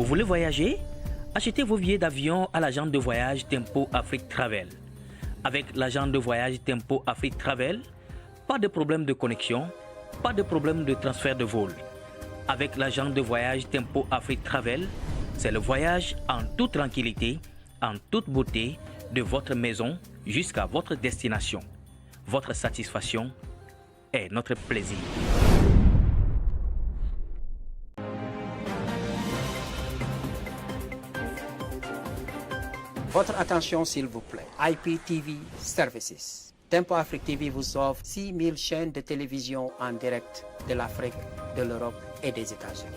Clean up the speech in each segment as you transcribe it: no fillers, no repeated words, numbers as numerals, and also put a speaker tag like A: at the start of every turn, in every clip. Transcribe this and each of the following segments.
A: Vous voulez voyager? Achetez vos billets d'avion à l'agent de voyage Tempo Afrique Travel. Avec l'agent de voyage Tempo Afrique Travel, pas de problème de connexion, pas de problème de transfert de vol. Avec l'agent de voyage Tempo Afrique Travel, c'est le voyage en toute tranquillité, en toute beauté, de votre maison jusqu'à votre destination. Votre satisfaction est notre plaisir.
B: Votre attention s'il vous plaît. IPTV Services. Tempo Afrique TV vous offre 6000 chaînes de télévision en direct de l'Afrique, de l'Europe et des États-Unis.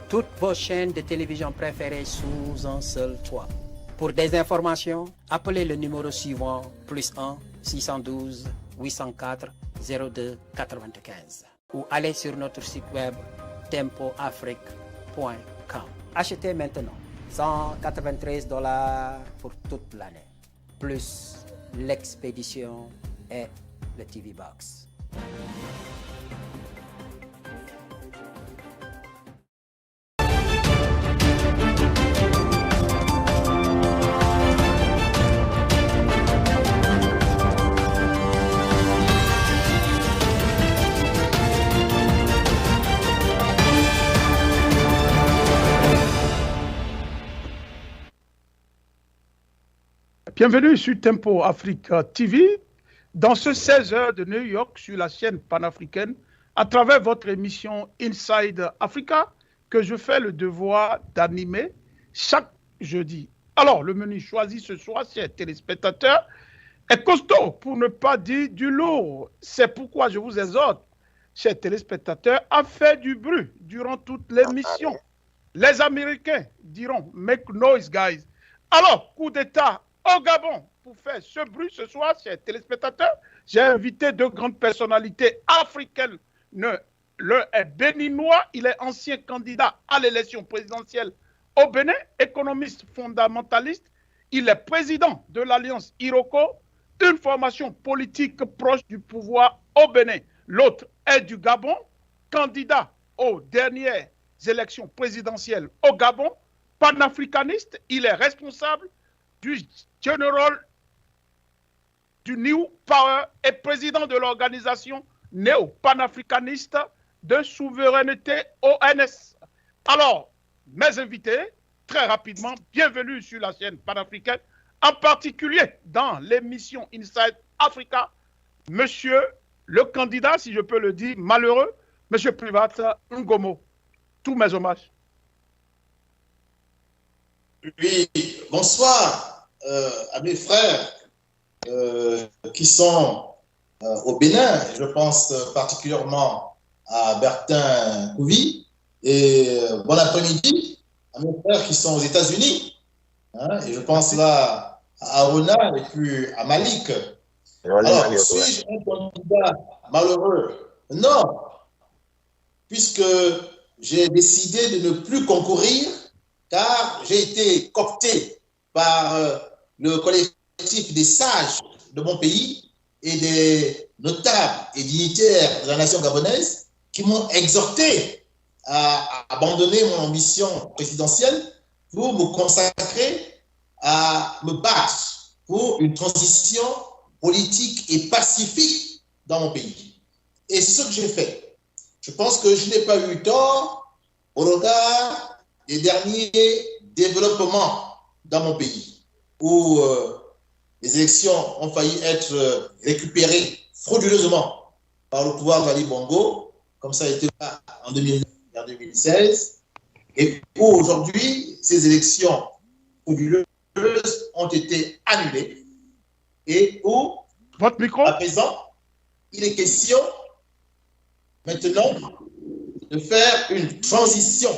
B: Toutes vos chaînes de télévision préférées sous un seul toit. Pour des informations, appelez le numéro suivant +1 612 804 02 95 ou allez sur notre site web tempoafrique.com. Achetez maintenant $193 pour toute l'année, plus l'expédition et le TV Box.
C: Bienvenue sur Tempo Africa TV, dans ce 16h de New York sur la chaîne panafricaine, à travers votre émission Inside Africa, que je fais le devoir d'animer chaque jeudi. Alors, le menu choisi ce soir, chers téléspectateurs, est costaud, pour ne pas dire du lourd. C'est pourquoi je vous exhorte, chers téléspectateurs, à faire du bruit durant toute l'émission. Les Américains diront « Make noise, guys ». Alors, coup d'État au Gabon, pour faire ce bruit ce soir, chers téléspectateurs, j'ai invité deux grandes personnalités africaines. L'un est béninois, il est ancien candidat à l'élection présidentielle au Bénin, économiste fondamentaliste. Il est président de l'Alliance Iroko, une formation politique proche du pouvoir au Bénin. L'autre est du Gabon, candidat aux dernières élections présidentielles au Gabon, panafricaniste. Il est responsable du General du New Power et président de l'organisation néo-panafricaniste de souveraineté ONS. Alors, mes invités, très rapidement, bienvenue sur la chaîne panafricaine, en particulier dans l'émission Inside Africa, monsieur le candidat, si je peux le dire, malheureux, monsieur Private Ngomo. Tous mes hommages.
D: Oui, bonsoir à mes frères qui sont au Bénin. Je pense particulièrement à Bertin Kouvi. Et bon après-midi à mes frères qui sont aux États-Unis. Hein, et je pense là à Arona et puis à Malik. Alors, suis-je un candidat malheureux? Non, puisque j'ai décidé de ne plus concourir car j'ai été coopté par le collectif des sages de mon pays et des notables et dignitaires de la nation gabonaise qui m'ont exhorté à abandonner mon ambition présidentielle pour me consacrer à me battre pour une transition politique et pacifique dans mon pays. Et c'est ce que j'ai fait. Je pense que je n'ai pas eu tort au regard des derniers développements dans mon pays, où les élections ont failli être récupérées frauduleusement par le pouvoir d'Ali Bongo, comme ça a été en 2009 et en 2016, et où aujourd'hui, ces élections frauduleuses ont été annulées, et où,
C: votre micro,
D: à présent, il est question maintenant de faire une transition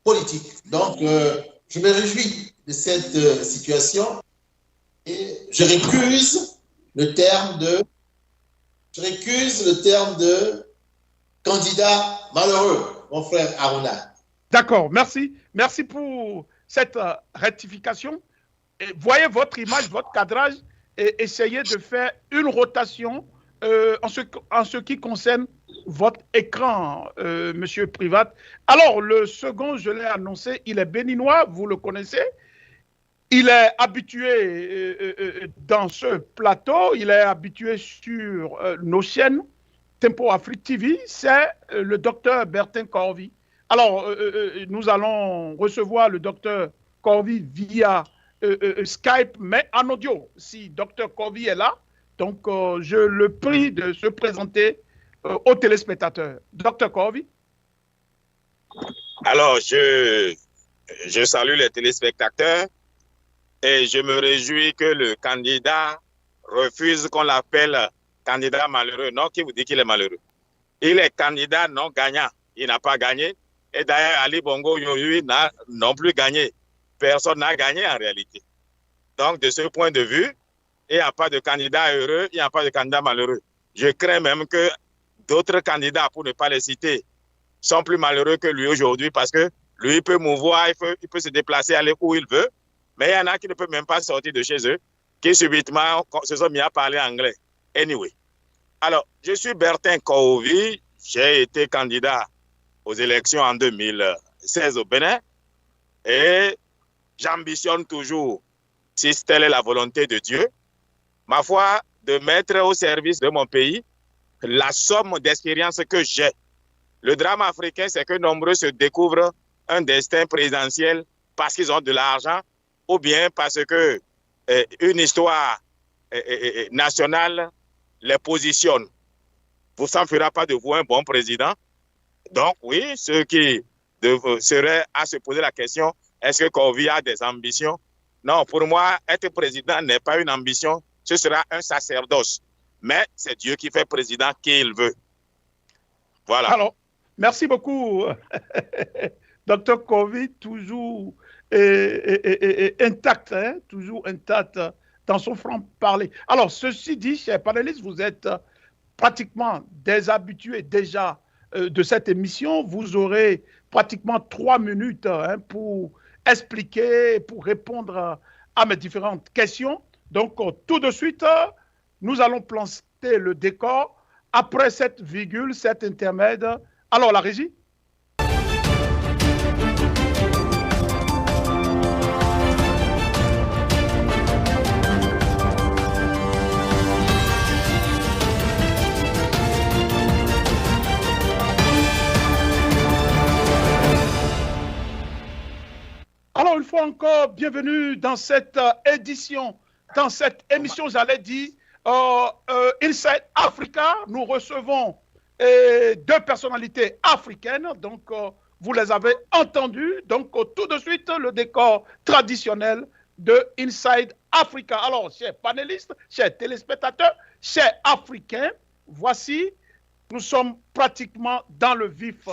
D: politique. Donc, je me réjouis de cette situation et je récuse le terme de candidat malheureux, mon frère Aruna.
C: D'accord, merci. Merci pour cette rectification. Et voyez votre image, votre cadrage et essayez de faire une rotation en ce qui concerne votre écran, Monsieur Privat. Alors, le second, je l'ai annoncé, il est béninois, vous le connaissez. Il est habitué dans ce plateau, il est habitué sur nos chaînes Tempo Afrique TV, c'est le docteur Bertin Corvi. Alors, nous allons recevoir le docteur Corvi via Skype, mais en audio, si docteur Corvi est là. Donc, je le prie de se présenter aux téléspectateurs. Docteur Corvi.
E: Alors, je salue les téléspectateurs et je me réjouis que le candidat refuse qu'on l'appelle candidat malheureux. Non, qui vous dit qu'il est malheureux? Il est candidat non gagnant. Il n'a pas gagné. Et d'ailleurs, Ali Bongo, lui, n'a non plus gagné. Personne n'a gagné en réalité. Donc, de ce point de vue, il n'y a pas de candidat heureux, il n'y a pas de candidat malheureux. Je crains même que d'autres candidats, pour ne pas les citer, sont plus malheureux que lui aujourd'hui parce que lui peut mouvoir, il peut se déplacer, aller où il veut, mais il y en a qui ne peuvent même pas sortir de chez eux, qui subitement se sont mis à parler anglais. Anyway. Alors, je suis Bertin Corvi, j'ai été candidat aux élections en 2016 au Bénin et j'ambitionne toujours, si telle est la volonté de Dieu, ma foi, de mettre au service de mon pays la somme d'expérience que j'ai. Le drame africain, c'est que nombreux se découvrent un destin présidentiel parce qu'ils ont de l'argent ou bien parce que une histoire nationale les positionne. Vous s'en fera pas de vous un bon président. Donc oui, ceux qui seraient à se poser la question, est-ce que Corvi a des ambitions? Non, pour moi, être président n'est pas une ambition, ce sera un sacerdoce. Mais c'est Dieu qui fait président qui il veut. Voilà.
C: Alors, merci beaucoup, Dr Corvi, toujours intact, hein, toujours intact dans son franc-parler. Alors, ceci dit, chers panélistes, vous êtes pratiquement des habitués déjà de cette émission. Vous aurez pratiquement 3 minutes pour expliquer, pour répondre à mes différentes questions. Donc, tout de suite, nous allons planter le décor après cette virgule, cet intermède. Alors, la régie? Alors, une fois encore, bienvenue dans cette édition, dans cette émission, j'allais dire, Inside Africa. Nous recevons 2 personnalités africaines, donc vous les avez entendues. Donc, tout de suite, le décor traditionnel de Inside Africa. Alors, chers panélistes, chers téléspectateurs, chers Africains, voici, nous sommes pratiquement dans le vif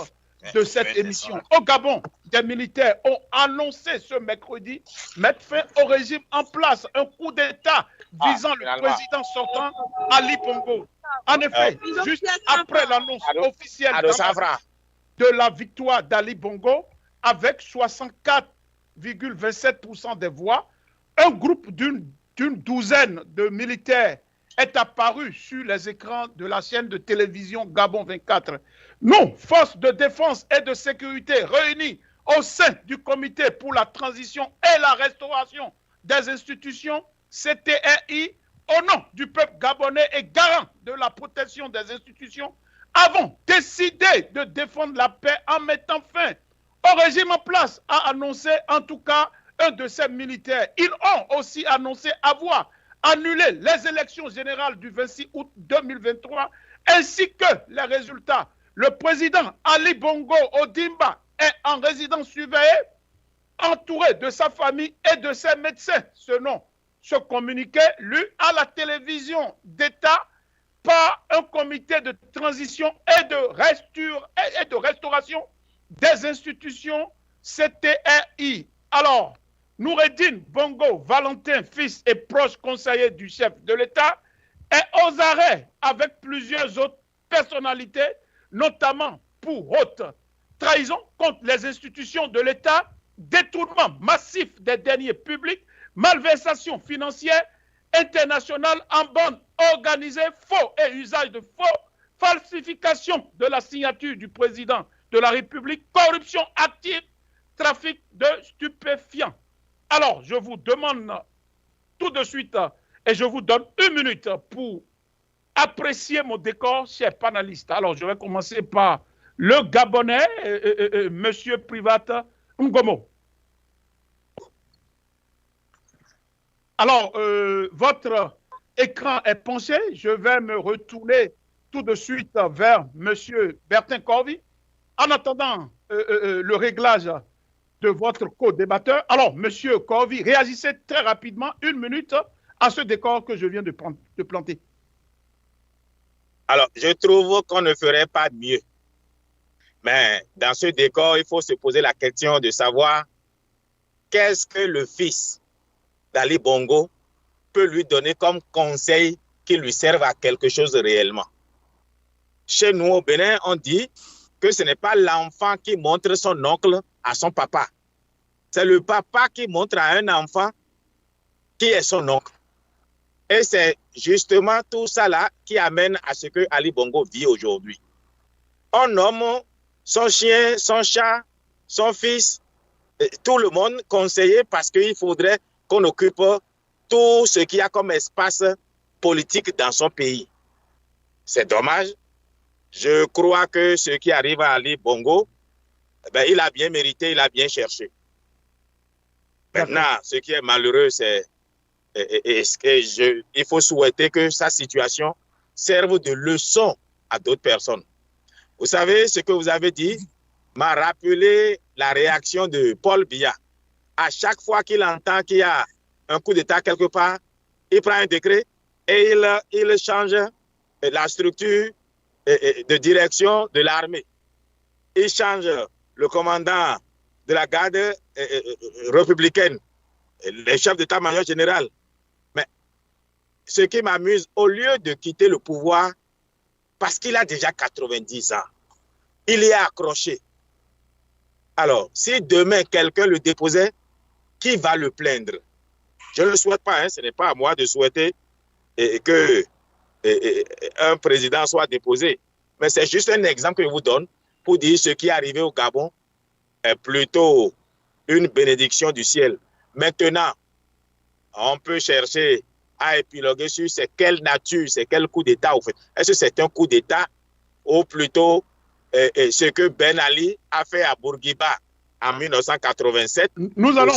C: de cette émission. Au Gabon, des militaires ont annoncé ce mercredi mettre fin au régime en place, un coup d'État visant le président sortant Ali Bongo. En effet, juste après l'annonce officielle de la victoire d'Ali Bongo, avec 64,27% des voix, un groupe d'une douzaine de militaires est apparu sur les écrans de la chaîne de télévision Gabon 24. Nous, forces de défense et de sécurité réunies au sein du comité pour la transition et la restauration des institutions, CTRI, au nom du peuple gabonais et garant de la protection des institutions, avons décidé de défendre la paix en mettant fin au régime en place, a annoncé en tout cas un de ces militaires. Ils ont aussi annoncé avoir annulé les élections générales du 26 août 2023 ainsi que les résultats. Le président Ali Bongo Ondimba est en résidence surveillée, entouré de sa famille et de ses médecins, selon ce communiqué lu à la télévision d'État par un comité de transition et de restauration des institutions CTRI. Alors, Noureddine Bongo Valentin, fils et proche conseiller du chef de l'État, est aux arrêts avec plusieurs autres personnalités, notamment pour haute trahison contre les institutions de l'État, détournement massif des deniers publics, malversation financière internationale en bande organisée, faux et usage de faux falsification de la signature du président de la République, corruption active, trafic de stupéfiants. Alors, je vous demande tout de suite, et je vous donne 1 minute pour apprécier mon décor, chers panélistes. Alors, je vais commencer par le Gabonais, Monsieur Private Ngomo. Alors, votre écran est penché. Je vais me retourner tout de suite vers Monsieur Bertin Corvi. En attendant le réglage de votre co-débatteur, alors, Monsieur Corvi, réagissez très rapidement, 1 minute, à ce décor que je viens de planter.
E: Alors, je trouve qu'on ne ferait pas mieux. Mais dans ce décor, il faut se poser la question de savoir qu'est-ce que le fils d'Ali Bongo peut lui donner comme conseil qui lui serve à quelque chose réellement. Chez nous au Bénin, on dit que ce n'est pas l'enfant qui montre son oncle à son papa. C'est le papa qui montre à un enfant qui est son oncle. Et c'est justement tout ça là qui amène à ce que Ali Bongo vit aujourd'hui. On nomme son chien, son chat, son fils, tout le monde conseillé parce qu'il faudrait qu'on occupe tout ce qu'il y a comme espace politique dans son pays. C'est dommage. Je crois que ce qui arrive à Ali Bongo, ben, il a bien mérité, il a bien cherché. Maintenant, ce qui est malheureux, c'est il faut souhaiter que sa situation serve de leçon à d'autres personnes. Vous savez, ce que vous avez dit m'a rappelé la réaction de Paul Biya. À chaque fois qu'il entend qu'il y a un coup d'État quelque part, il prend un décret et il change la structure de direction de l'armée. Il change le commandant de la garde républicaine, le chef d'état-major général. Mais ce qui m'amuse, au lieu de quitter le pouvoir, parce qu'il a déjà 90 ans, il y est accroché. Alors, si demain quelqu'un le déposait, qui va le plaindre? Je ne le souhaite pas, hein, ce n'est pas à moi de souhaiter que un président soit déposé. Mais c'est juste un exemple que je vous donne pour dire ce qui est arrivé au Gabon est plutôt une bénédiction du ciel. Maintenant, on peut chercher à épiloguer sur c'est quelle nature, c'est quel coup d'État au fait. Est-ce que c'est un coup d'État ou plutôt ce que Ben Ali a fait à Bourguiba en 1987?
C: Nous allons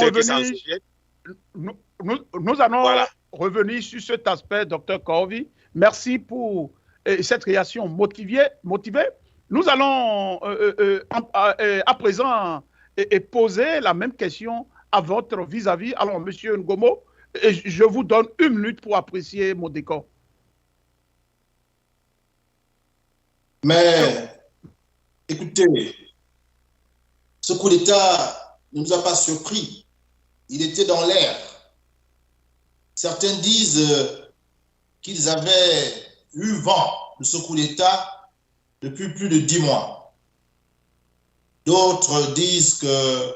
C: revenir sur cet aspect, Dr Corvi. Merci pour cette réaction motivée. Nous allons à présent poser la même question à votre vis-à-vis. Alors, Monsieur Ngomo, je vous donne 1 minute pour apprécier mon décor.
D: Mais, écoutez, ce coup d'État ne nous a pas surpris. Il était dans l'air. Certains disent qu'ils avaient eu vent de ce coup d'État depuis plus de 10 mois. D'autres disent que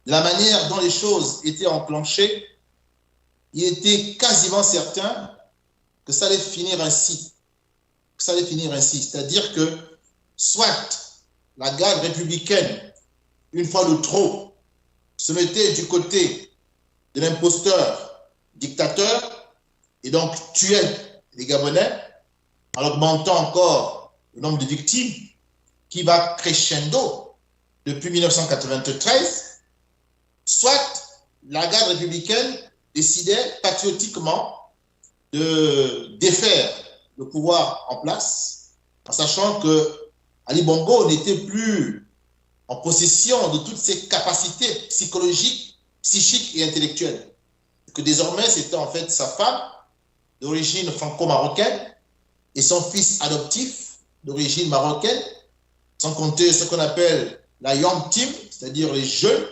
D: la manière dont les choses étaient enclenchées, il était quasiment certain que ça allait finir ainsi. C'est-à-dire que soit la garde républicaine, une fois de trop, se mettait du côté de l'imposteur dictateur et donc tuait les Gabonais en augmentant encore le nombre de victimes qui va crescendo depuis 1993, soit la garde républicaine décidait patriotiquement de défaire le pouvoir en place, en sachant que Ali Bongo n'était plus en possession de toutes ses capacités psychologiques, psychiques et intellectuelles. Que désormais, c'était en fait sa femme, d'origine franco-marocaine, et son fils adoptif, d'origine marocaine, sans compter ce qu'on appelle la Young Team, c'est-à-dire les jeunes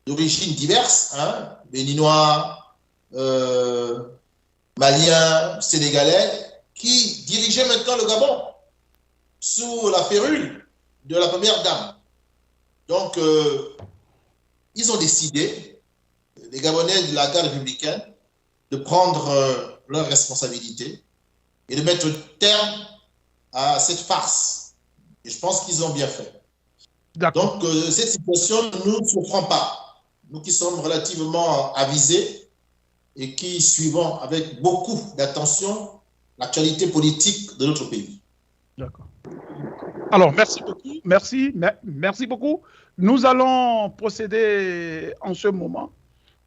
D: d'origine diverses, hein, béninois, maliens, sénégalais, qui dirigeaient maintenant le Gabon sous la férule de la première dame. Donc, ils ont décidé, les Gabonais de la garde républicaine, de prendre leurs responsabilités et de mettre terme à cette farce. Et je pense qu'ils ont bien fait.
C: D'accord.
D: Donc, cette situation ne nous surprend pas. Nous qui sommes relativement avisés et qui suivons avec beaucoup d'attention l'actualité politique de notre pays.
C: D'accord. Alors, merci beaucoup. Merci beaucoup. Nous allons procéder en ce moment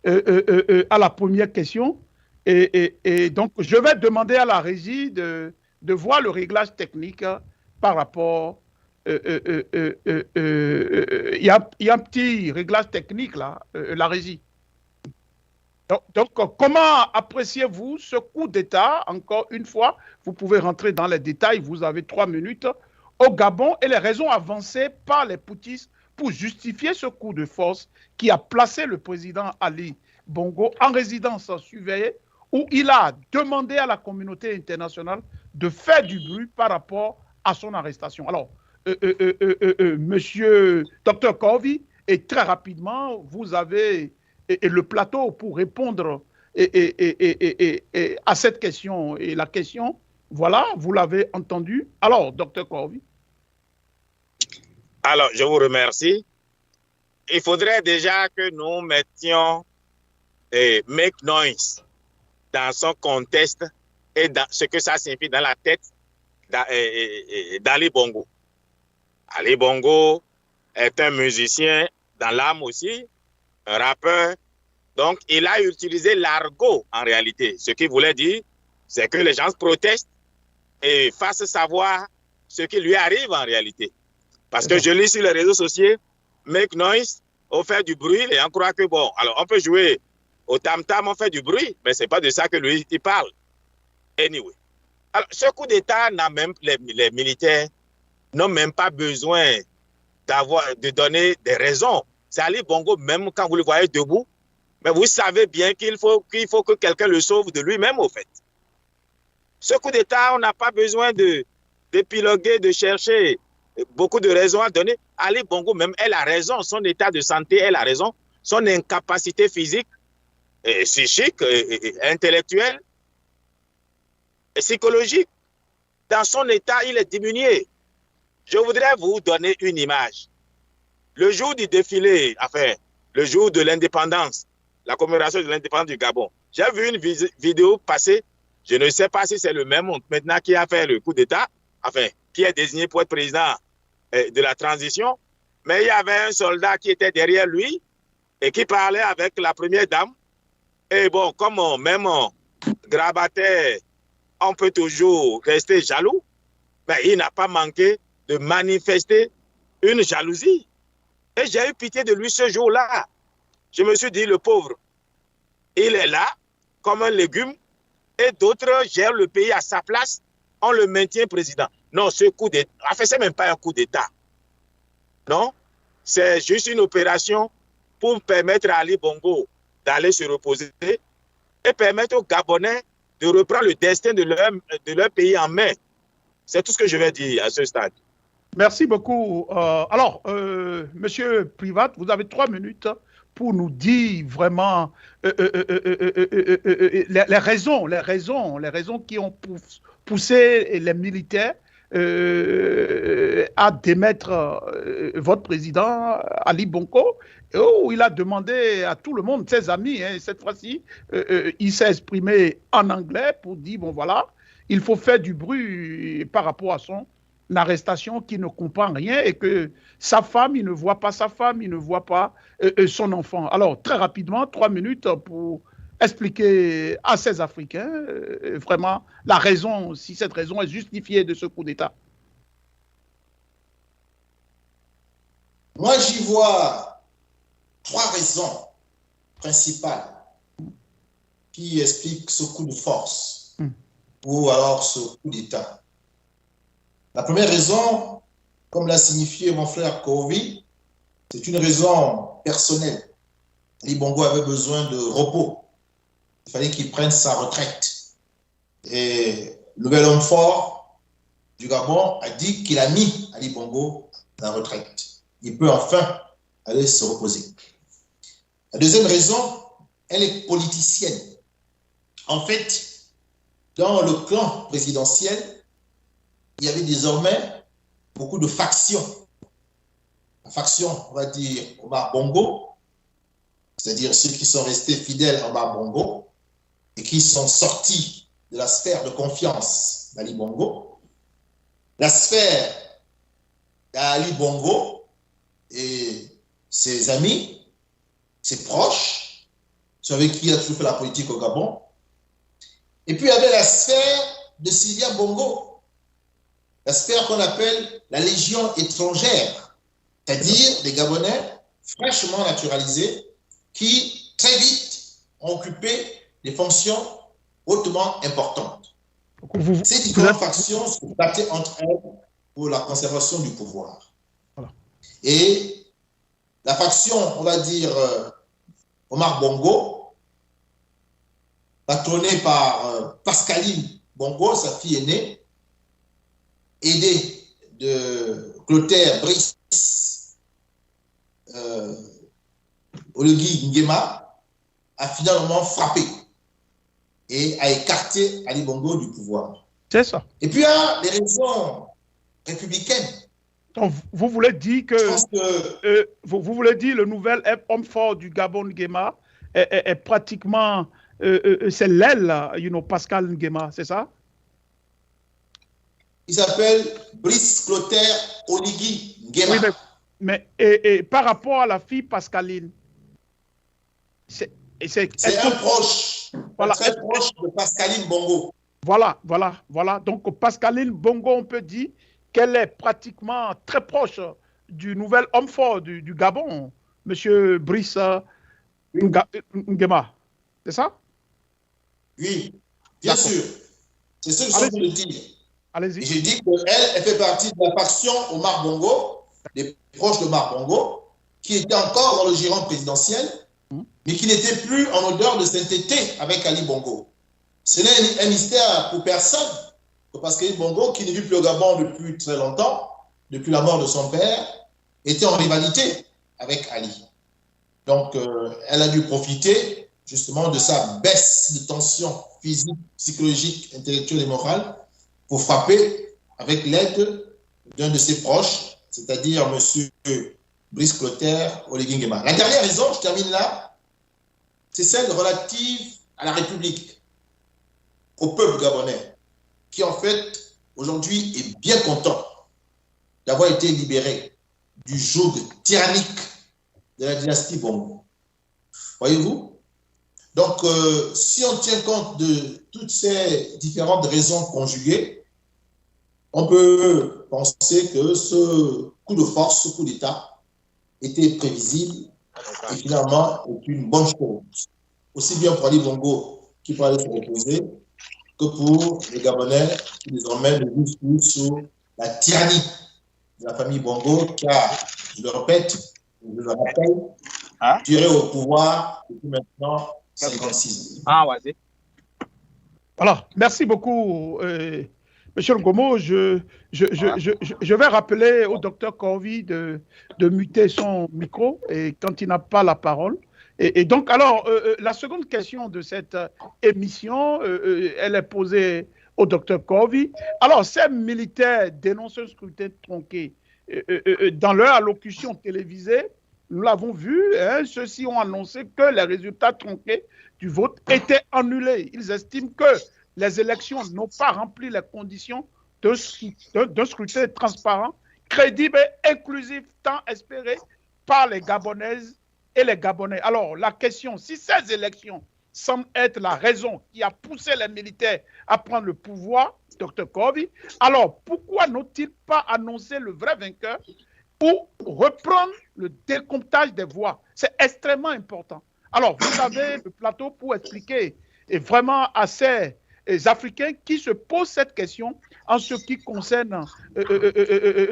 C: à la première question. Et donc, je vais demander à la régie de voir le réglage technique par rapport. Il y a un petit réglage technique là, la régie. Donc, comment appréciez-vous ce coup d'État? Encore une fois, vous pouvez rentrer dans les détails, vous avez 3 minutes, au Gabon et les raisons avancées par les poutistes pour justifier ce coup de force qui a placé le président Ali Bongo en résidence surveillée où il a demandé à la communauté internationale de faire du bruit par rapport à son arrestation. Alors, monsieur Dr Corvi, et très rapidement, vous avez le plateau pour répondre à cette question. Et la question, voilà, vous l'avez entendu. Alors, Dr Corvi.
E: Alors, je vous remercie. Il faudrait déjà que nous mettions Make Noise dans son contexte et dans ce que ça signifie dans la tête d'Ali Bongo. Ali Bongo est un musicien dans l'âme aussi, un rappeur. Donc, il a utilisé l'argot en réalité. Ce qu'il voulait dire, c'est que les gens protestent et fassent savoir ce qui lui arrive en réalité. Parce que je lis sur les réseaux sociaux, make noise, on fait du bruit, et on croit que bon, alors on peut jouer au tam-tam, on fait du bruit, mais ce n'est pas de ça que lui, il parle. Anyway. Alors, ce coup d'État n'a même, les militaires n'ont même pas besoin de donner des raisons. C'est Ali Bongo, même quand vous le voyez debout, mais vous savez bien qu'il faut que quelqu'un le sauve de lui-même, au fait. Ce coup d'État, on n'a pas besoin d'épiloguer, de chercher beaucoup de raisons à donner. Ali Bongo, même, elle a raison. Son état de santé, elle a raison. Son incapacité physique, et psychique, et intellectuelle, et psychologique, dans son état, il est diminué. Je voudrais vous donner une image. Le jour du défilé, enfin, le jour de l'indépendance, la commémoration de l'indépendance du Gabon, j'ai vu une vidéo passer, je ne sais pas si c'est le même maintenant qui a fait le coup d'État, enfin, qui est désigné pour être président de la transition, mais il y avait un soldat qui était derrière lui et qui parlait avec la première dame. Et bon, comme même grabataire, on peut toujours rester jaloux, mais il n'a pas manqué de manifester une jalousie. Et j'ai eu pitié de lui ce jour-là. Je me suis dit, le pauvre, il est là comme un légume et d'autres gèrent le pays à sa place, on le maintient président. Non, ce coup d'État, enfin, ce n'est même pas un coup d'État. Non, c'est juste une opération pour permettre à Ali Bongo d'aller se reposer et permettre aux Gabonais de reprendre le destin de leur pays en main. C'est tout ce que je vais dire à ce stade.
C: Merci beaucoup. Alors, monsieur Privat, vous avez 3 minutes pour nous dire vraiment les raisons qui ont poussé les militaires à démettre votre président Ali Bongo, où il a demandé à tout le monde, ses amis, hein, cette fois-ci, il s'est exprimé en anglais pour dire, bon voilà, il faut faire du bruit par rapport à son arrestation, qui ne comprend rien et que sa femme, il ne voit pas sa femme, il ne voit pas son enfant. Alors, très rapidement, 3 minutes pour expliquer à ces Africains vraiment la raison, si cette raison est justifiée de ce coup d'État.
D: Moi, j'y vois 3 raisons principales qui expliquent ce coup de force ou alors ce coup d'État. La première raison, comme l'a signifié mon frère Corvi, c'est une raison personnelle. Ali Bongo avait besoin de repos. Il fallait qu'il prenne sa retraite. Et le nouvel homme fort du Gabon a dit qu'il a mis Ali Bongo à la retraite. Il peut enfin aller se reposer. La deuxième raison, elle est politicienne. En fait, dans le clan présidentiel, il y avait désormais beaucoup de factions. La faction, on va dire, Omar Bongo, c'est-à-dire ceux qui sont restés fidèles à Omar Bongo et qui sont sortis de la sphère de confiance d'Ali Bongo. La sphère d'Ali Bongo et ses amis, ses proches, ceux avec qui il a toujours fait la politique au Gabon. Et puis il y avait la sphère de Sylvia Bongo, la sphère qu'on appelle la Légion étrangère, c'est-à-dire des Gabonais fraîchement naturalisés qui, très vite, ont occupé des fonctions hautement importantes. Ces différentes factions se battaient entre elles pour la conservation du pouvoir.
C: Voilà.
D: Et la faction, on va dire, Omar Bongo, patronnée par Pascaline Bongo, sa fille aînée, aidée de Clotaire Brice Oligui Nguema, a finalement frappé et a écarté Ali Bongo du pouvoir.
C: C'est ça.
D: Et puis il y a les raisons républicaines.
C: Donc, vous voulez dire que, vous voulez dire le nouvel homme fort du Gabon, Nguema, est pratiquement c'est l'aile, Pascal Nguema, c'est ça?
D: Il s'appelle Brice Clotaire Oligui Nguema.
C: Oui, mais et par rapport à la fille Pascaline,
D: c'est un proche, voilà, très proche de Pascaline Bongo.
C: Voilà. Donc Pascaline Bongo, on peut dire qu'elle est pratiquement très proche du nouvel homme fort du Gabon, M. Brice Nguema. C'est ça?
D: Oui, bien sûr. C'est ce que je veux dire.
C: Allez-y.
D: J'ai dit qu'elle fait partie de la faction Omar Bongo, des proches de Omar Bongo, qui était encore dans le giron présidentiel, mais qui n'était plus en odeur de sainteté avec Ali Bongo. Ce n'est un mystère pour personne, parce qu'Ali Bongo, qui ne vit plus au Gabon depuis très longtemps, depuis la mort de son père, était en rivalité avec Ali. Donc, elle a dû profiter justement de sa baisse de tension physique, psychologique, intellectuelle et morale pour frapper avec l'aide d'un de ses proches, c'est-à-dire M. Brice Clotaire Oligui Nguema. La dernière raison, je termine là, c'est celle relative à la République, au peuple gabonais, qui en fait, aujourd'hui, est bien content d'avoir été libéré du joug tyrannique de la dynastie Bongo. Voyez-vous? Donc, si on tient compte de toutes ces différentes raisons conjuguées, on peut penser que ce coup de force, ce coup d'État, était prévisible et finalement est une bonne chose. Aussi bien pour Ali Bongo qui peut aller se reposer que pour les Gabonais qui désormais ne vivent plus sous la tyrannie de la famille Bongo qui a, je le répète, je le rappelle, tiré au pouvoir depuis maintenant 56 ans.
E: Vas-y.
C: Voilà, merci beaucoup, Monsieur Ngomo. Je vais rappeler au docteur Corvi de muter son micro et quand il n'a pas la parole. Et donc, alors, la seconde question de cette émission, elle est posée au docteur Corvi. Alors, ces militaires dénoncent un scrutin tronqué. Dans leur allocution télévisée, nous l'avons vu, ceux-ci ont annoncé que les résultats tronqués du vote étaient annulés. Ils estiment que les élections n'ont pas rempli les conditions d'un scrutin transparent, crédible et inclusif, tant espéré par les Gabonaises et les Gabonais. Alors, la question, si ces élections semblent être la raison qui a poussé les militaires à prendre le pouvoir, Dr Corvi, alors pourquoi n'ont-ils pas annoncé le vrai vainqueur pour reprendre le décomptage des voix? C'est extrêmement important. Alors, vous avez le plateau pour expliquer et vraiment à ces Africains qui se posent cette question en ce qui concerne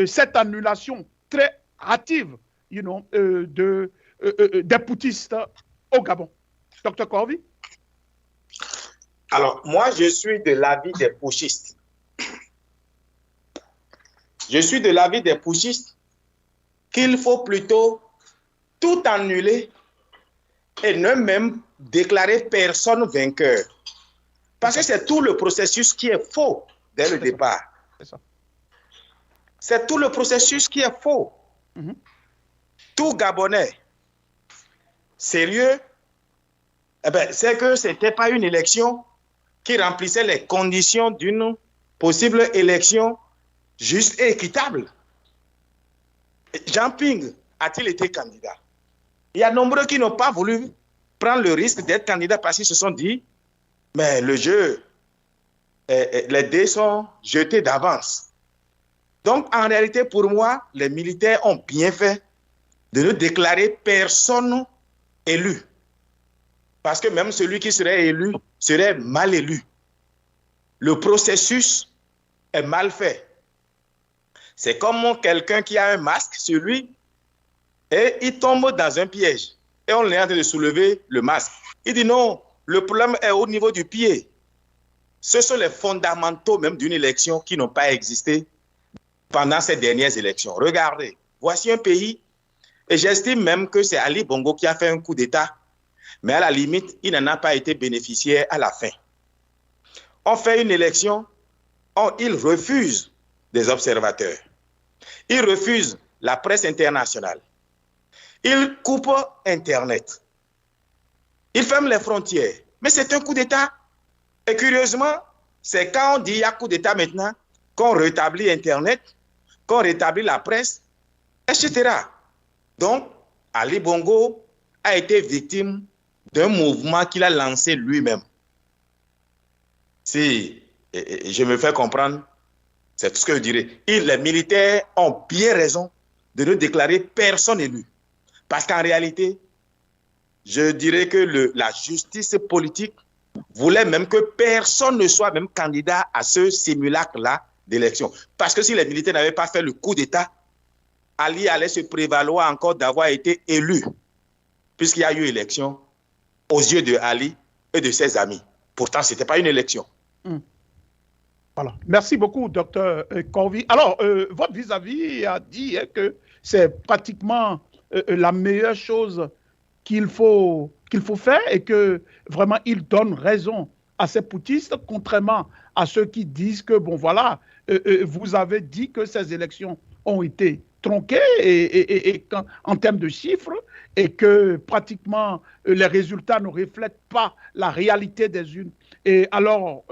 C: cette annulation très hâtive des poutistes au Gabon. Dr Corvi?
E: Alors, moi, je suis de l'avis des putschistes. Je suis de l'avis des putschistes qu'il faut plutôt tout annuler et ne même déclarer personne vainqueur. Parce que c'est tout le processus qui est faux dès le départ. C'est tout le processus qui est faux. Tout Gabonais sérieux, c'est que ce n'était pas une élection qui remplissait les conditions d'une possible élection juste et équitable. Jean Ping a-t-il été candidat? Il y a nombreux qui n'ont pas voulu prendre le risque d'être candidat parce qu'ils se sont dit, mais le jeu, les dés sont jetés d'avance. Donc, en réalité, pour moi, les militaires ont bien fait de ne déclarer personne élu. Parce que même celui qui serait élu serait mal élu. Le processus est mal fait. C'est comme quelqu'un qui a un masque sur lui et il tombe dans un piège. Et on est en train de soulever le masque. Il dit non, le problème est au niveau du pied. Ce sont les fondamentaux même d'une élection qui n'ont pas existé pendant ces dernières élections. Regardez, voici un pays, et j'estime même que c'est Ali Bongo qui a fait un coup d'État, mais à la limite, il n'en a pas été bénéficiaire à la fin. On fait une élection, il refuse des observateurs. Il refuse la presse internationale. Il coupe Internet. Il ferme les frontières. Mais c'est un coup d'État. Et curieusement, c'est quand on dit qu'il y a coup d'État maintenant qu'on rétablit Internet, qu'on rétablit la presse, etc. Donc, Ali Bongo a été victime d'un mouvement qu'il a lancé lui-même. Si je me fais comprendre, c'est tout ce que je dirais. Les militaires ont bien raison de ne déclarer personne élu. Parce qu'en réalité, je dirais que la justice politique voulait même que personne ne soit même candidat à ce simulacre-là d'élection. Parce que si les militaires n'avaient pas fait le coup d'État, Ali allait se prévaloir encore d'avoir été élu, puisqu'il y a eu élection aux yeux de Ali et de ses amis. Pourtant, ce n'était pas une élection.
C: Voilà. Merci beaucoup, docteur Corvi. Alors, votre vis-à-vis a dit que c'est pratiquement la meilleure chose qu'il faut faire et que vraiment il donne raison à ces poutistes, contrairement à ceux qui disent que, bon voilà, vous avez dit que ces élections ont été tronquées et en termes de chiffres et que pratiquement les résultats ne reflètent pas la réalité des unes. Et alors,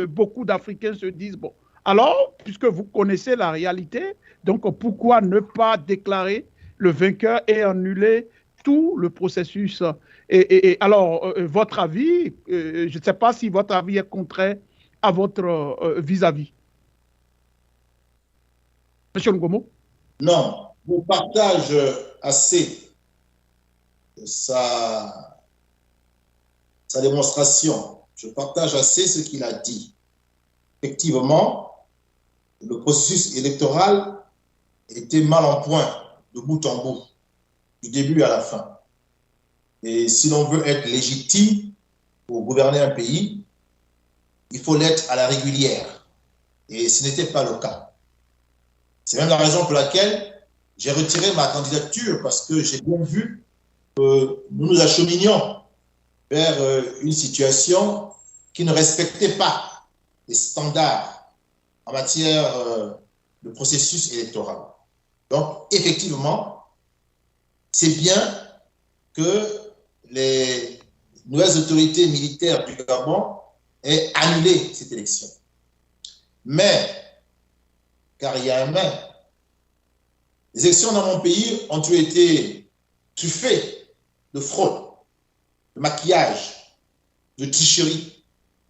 C: beaucoup d'Africains se disent, bon, alors, puisque vous connaissez la réalité, donc pourquoi ne pas déclarer le vainqueur et annuler tout le processus? Et alors, votre avis, je ne sais pas si votre avis est contraire à votre vis-à-vis. Monsieur Ngomo?
D: Non, je partage assez sa démonstration. Je partage assez ce qu'il a dit. Effectivement, le processus électoral était mal en point, de bout en bout, du début à la fin. Et si l'on veut être légitime pour gouverner un pays, il faut l'être à la régulière. Et ce n'était pas le cas. C'est même la raison pour laquelle j'ai retiré ma candidature, parce que j'ai bien vu que nous nous acheminions vers une situation qui ne respectait pas les standards en matière de processus électoral. Donc, effectivement, c'est bien que les nouvelles autorités militaires du Gabon aient annulé cette élection. Mais, car il y a un mais, les élections dans mon pays ont été truffées de fraude, de maquillage, de tricherie.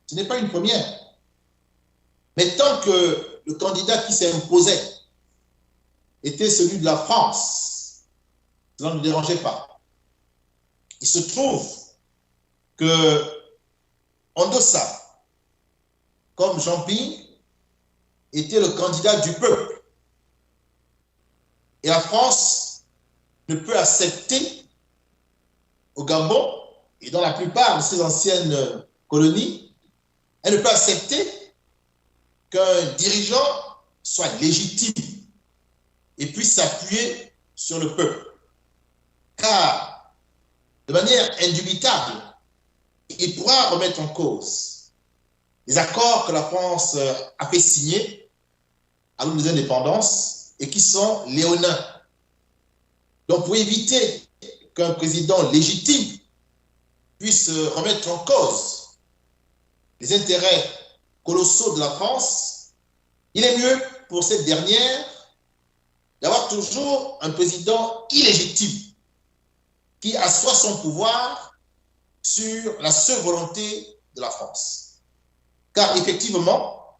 D: Ce n'est pas une première. Mais tant que le candidat qui s'imposait était celui de la France, cela ne dérangeait pas. Il se trouve que en deçà, comme Jean Ping était le candidat du peuple, et la France ne peut accepter au Gabon et dans la plupart de ses anciennes colonies, elle ne peut accepter qu'un dirigeant soit légitime et puisse s'appuyer sur le peuple. Car, de manière indubitable, il pourra remettre en cause les accords que la France a fait signer à l'aube des indépendances et qui sont léonins. Donc, pour éviter qu'un président légitime puisse remettre en cause les intérêts colossaux de la France, il est mieux pour cette dernière d'avoir toujours un président illégitime qui assoit son pouvoir sur la seule volonté de la France. Car effectivement,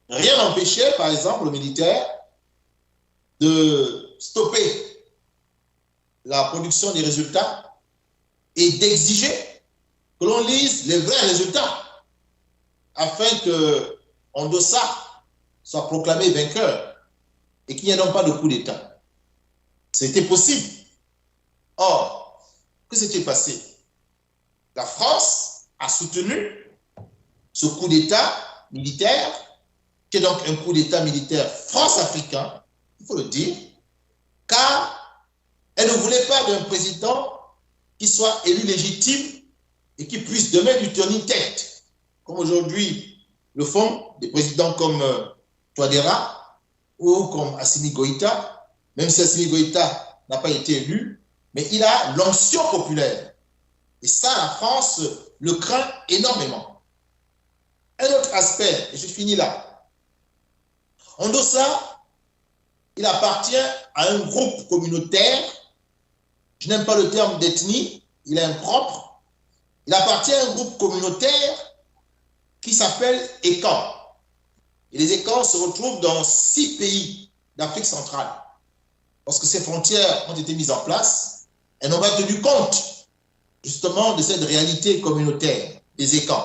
D: rien n'empêchait, par exemple, le militaire de stopper la production des résultats et d'exiger que l'on lise les vrais résultats afin que Ondossa soit proclamé vainqueur et qu'il n'y ait donc pas de coup d'État. C'était possible. Or, que s'est-il passé? La France a soutenu ce coup d'État militaire, qui est donc un coup d'État militaire france-africain, il faut le dire, car elle ne voulait pas d'un président qui soit élu légitime et qui puisse demain lui tenir tête, comme aujourd'hui le font des présidents comme Touadéra ou comme Assimi Goïta, même si Assimi Goïta n'a pas été élu, mais il a l'onction populaire. Et ça, la France le craint énormément. Un autre aspect, et je finis là. Ondossa, il appartient à un groupe communautaire. Je n'aime pas le terme d'ethnie, il est impropre. Il appartient à un groupe communautaire qui s'appelle ECAN. Et les ECAN se retrouvent dans 6 pays d'Afrique centrale. Lorsque ces frontières ont été mises en place, elles n'ont pas tenu compte justement de cette réalité communautaire des ECAN.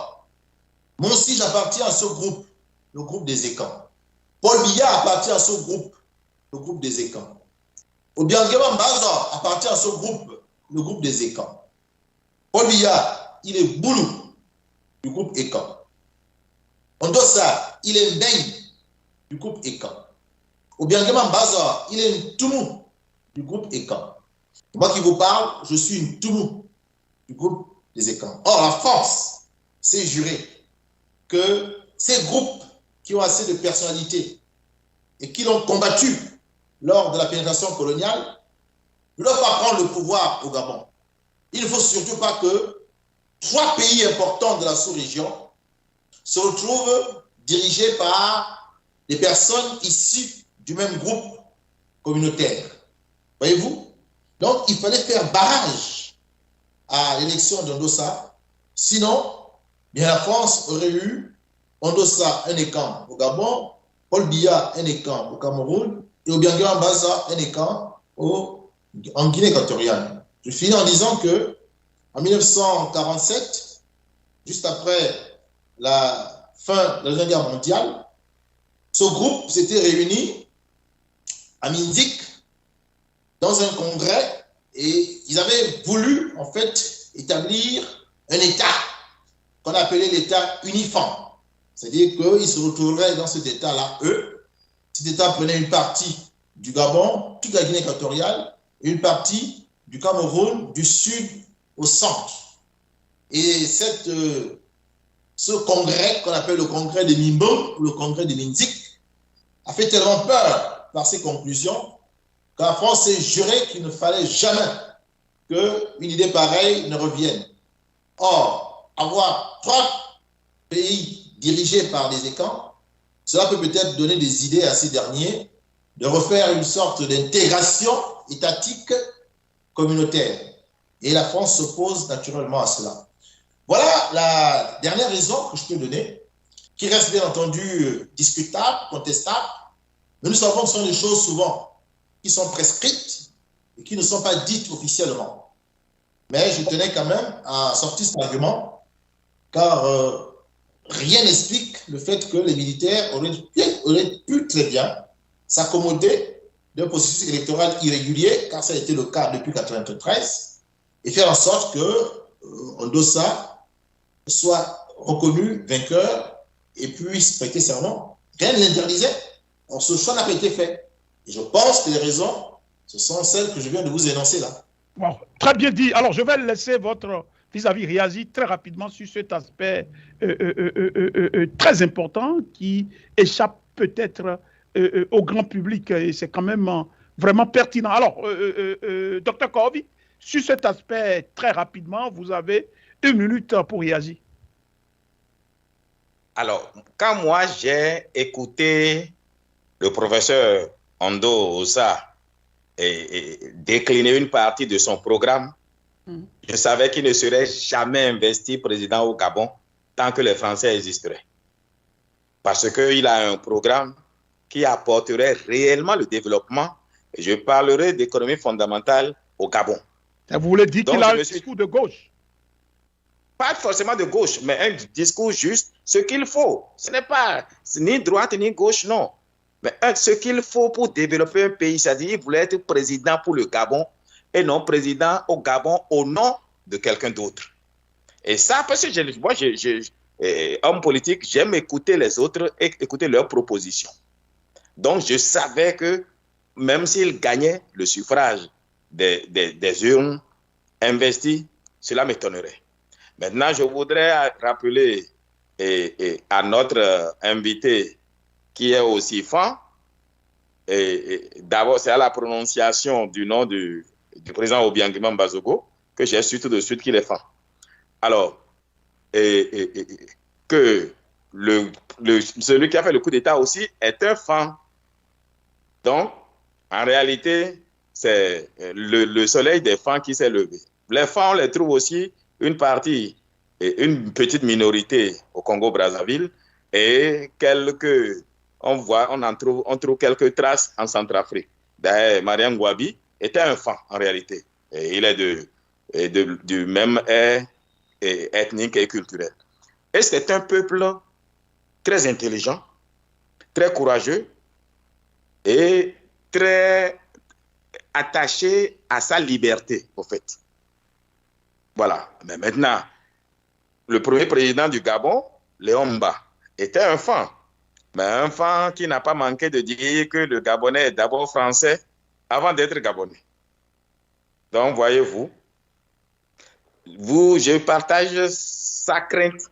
D: Moi aussi, j'appartiens à ce groupe, le groupe des ECAN. Paul Biya appartient à ce groupe, le groupe des ECAN. Obiangema Mbaza appartient à ce groupe, le groupe des ECAN. Paul Biya, il est Boulou, du groupe ECAN. Ondossa, il est Mbeng, du groupe ECAN. Obiangema Mbaza, il est Ntumu, du groupe ECAN. Moi qui vous parle, je suis Ntumu, du groupe des ECAN. Or, la France s'est jurée que ces groupes qui ont assez de personnalité et qui l'ont combattu lors de la pénétration coloniale ne doivent pas prendre le pouvoir au Gabon. Il ne faut surtout pas que 3 pays importants de la sous-région se retrouvent dirigés par des personnes issues du même groupe communautaire. Voyez-vous? Donc, il fallait faire barrage à l'élection d'Ondossa. Sinon, bien la France aurait eu Ondossa, un ECAN au Gabon, Paul Biya, un ECAN au Cameroun, et Obiangema Mbaza, un ECAN en Guinée équatoriale. Je finis en disant que en 1947, juste après la fin de la Deuxième Guerre mondiale, ce groupe s'était réuni à Minzik dans un congrès et ils avaient voulu en fait établir un État qu'on appelait l'État unifant. C'est-à-dire qu'ils se retrouveraient dans cet État-là, eux. Cet État prenait une partie du Gabon, toute la Guinée équatoriale, et une partie du Cameroun, du sud au centre. Et ce congrès, qu'on appelle le congrès de Mimbong, ou le congrès de Minzik, a fait tellement peur par ses conclusions que la France s'est jurée qu'il ne fallait jamais qu'une idée pareille ne revienne. Or, avoir 3 pays dirigés par des ECAN, cela peut peut-être donner des idées à ces derniers de refaire une sorte d'intégration étatique communautaire. Et la France s'oppose naturellement à cela. Voilà la dernière raison que je peux donner, qui reste bien entendu discutable, contestable, mais nous savons que ce sont des choses souvent qui sont prescrites et qui ne sont pas dites officiellement. Mais je tenais quand même à sortir cet argument, car rien n'explique le fait que les militaires auraient pu très bien s'accommoder d'un processus électoral irrégulier, car ça a été le cas depuis 1993, et faire en sorte que Ondossa soit reconnu vainqueur et puisse prêter serment. Rien ne l'interdisait. Or, ce choix n'a pas été fait. Et je pense que les raisons, ce sont celles que je viens de vous énoncer là.
C: Bon, très bien dit. Alors, je vais laisser votre vis-à-vis réagir très rapidement sur cet aspect très important qui échappe peut-être au grand public et c'est quand même vraiment pertinent. Alors, Dr Korovi, sur cet aspect, très rapidement, vous avez 1 minute pour réagir.
E: Alors, quand moi j'ai écouté le professeur Ondo Osa et décliner une partie de son programme, je savais qu'il ne serait jamais investi président au Gabon tant que les Français existeraient. Parce qu'il a un programme qui apporterait réellement le développement. Et je parlerai d'économie fondamentale au Gabon.
C: Vous voulez dire qu'il a un discours de gauche?
E: Pas forcément de gauche, mais un discours juste, ce qu'il faut. Ce n'est pas ni droite ni gauche, non. Mais ce qu'il faut pour développer un pays, c'est-à-dire qu'il voulait être président pour le Gabon et non président au Gabon au nom de quelqu'un d'autre. Et ça, parce que moi, homme politique, j'aime écouter les autres et écouter leurs propositions. Donc, je savais que même s'il gagnait le suffrage des urnes investies, cela m'étonnerait. Maintenant, je voudrais rappeler à notre invité qui est aussi fan, d'abord, c'est à la prononciation du nom du président Obiangema Mbazogo que j'ai su tout de suite qu'il est fan. Alors, que celui qui a fait le coup d'État aussi est un fan. Donc, en réalité, c'est le soleil des fans qui s'est levé. Les fans, on les trouve aussi une partie, une petite minorité au Congo-Brazzaville et on trouve quelques traces en Centrafrique. D'ailleurs, Mariam Gouabi était un fan en réalité. Et il est du même ethnique et culturel. Et c'est un peuple très intelligent, très courageux et très attaché à sa liberté, au fait. Voilà. Mais maintenant, le premier président du Gabon, Léon Mba, était un fan. Mais un fan qui n'a pas manqué de dire que le Gabonais est d'abord français avant d'être Gabonais. Donc, voyez-vous, je partage sa crainte.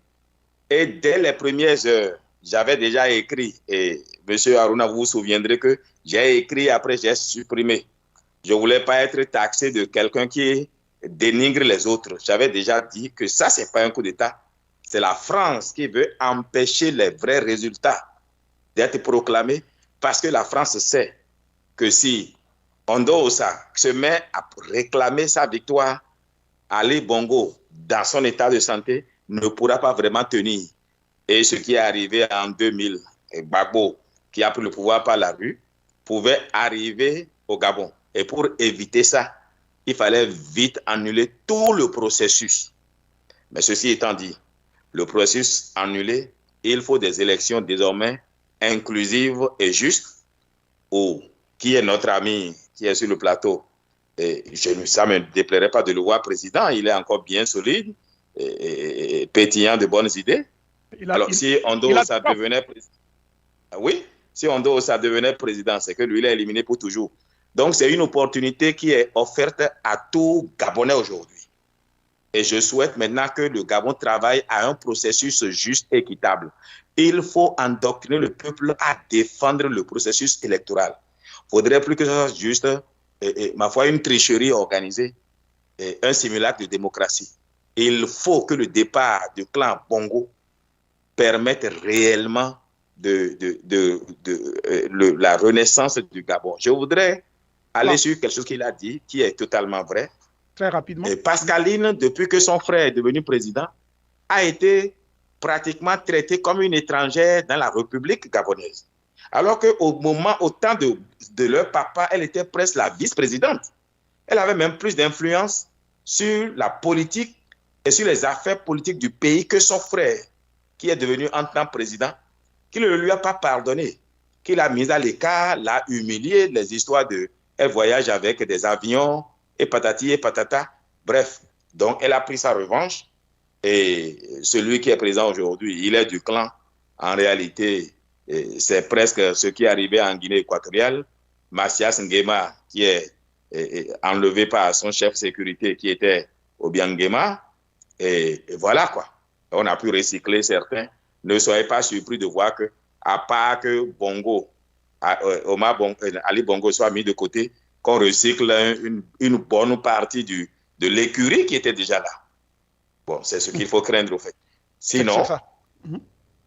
E: Et dès les premières heures, j'avais déjà écrit, et M. Aruna, vous vous souviendrez que j'ai écrit, après j'ai supprimé. Je ne voulais pas être taxé de quelqu'un qui dénigre les autres. J'avais déjà dit que ça, ce n'est pas un coup d'État. C'est la France qui veut empêcher les vrais résultats d'être proclamés parce que la France sait que si Ondo Osa se met à réclamer sa victoire, Ali Bongo, dans son état de santé, ne pourra pas vraiment tenir. Et ce qui est arrivé en 2000, Gbagbo, qui a pris le pouvoir par la rue, pouvait arriver au Gabon. Et pour éviter ça, il fallait vite annuler tout le processus. Mais ceci étant dit, le processus annulé, il faut des élections désormais inclusives et justes, qui est notre ami qui est sur le plateau. Et ça ne me déplairait pas de le voir président, il est encore bien solide et pétillant de bonnes idées. Si Ondo Osa devenait président, oui, si Ondo Osa devenait président, c'est que lui, il est éliminé pour toujours. Donc, c'est une opportunité qui est offerte à tout Gabonais aujourd'hui. Et je souhaite maintenant que le Gabon travaille à un processus juste et équitable. Il faut endoctriner le peuple à défendre le processus électoral. Il ne faudrait plus que ce soit juste, ma foi, une tricherie organisée, un simulacre de démocratie. Il faut que le départ du clan Bongo permette réellement la renaissance du Gabon. Je voudrais aller sur quelque chose qu'il a dit, qui est totalement vrai.
C: Très rapidement.
E: Pascaline, depuis que son frère est devenu président, a été pratiquement traitée comme une étrangère dans la République gabonaise. Alors qu'au temps de leur papa, elle était presque la vice-présidente. Elle avait même plus d'influence sur la politique et sur les affaires politiques du pays que son frère, qui est devenu en tant que président, qui ne lui a pas pardonné, qui l'a mise à l'écart, l'a humiliée, les histoires de elle voyage avec des avions, et patati et patata. Bref, donc elle a pris sa revanche et celui qui est présent aujourd'hui, il est du clan. En réalité, c'est presque ce qui est arrivé en Guinée équatoriale. Mathias Nguema, qui est enlevé par son chef sécurité qui était Obiangema. Et voilà quoi. On a pu recycler certains. Ne soyez pas surpris de voir que, à part que Bongo Ali Bongo soit mis de côté, qu'on recycle une bonne partie de l'écurie qui était déjà là. Bon, c'est ce qu'il faut craindre, au fait. Sinon,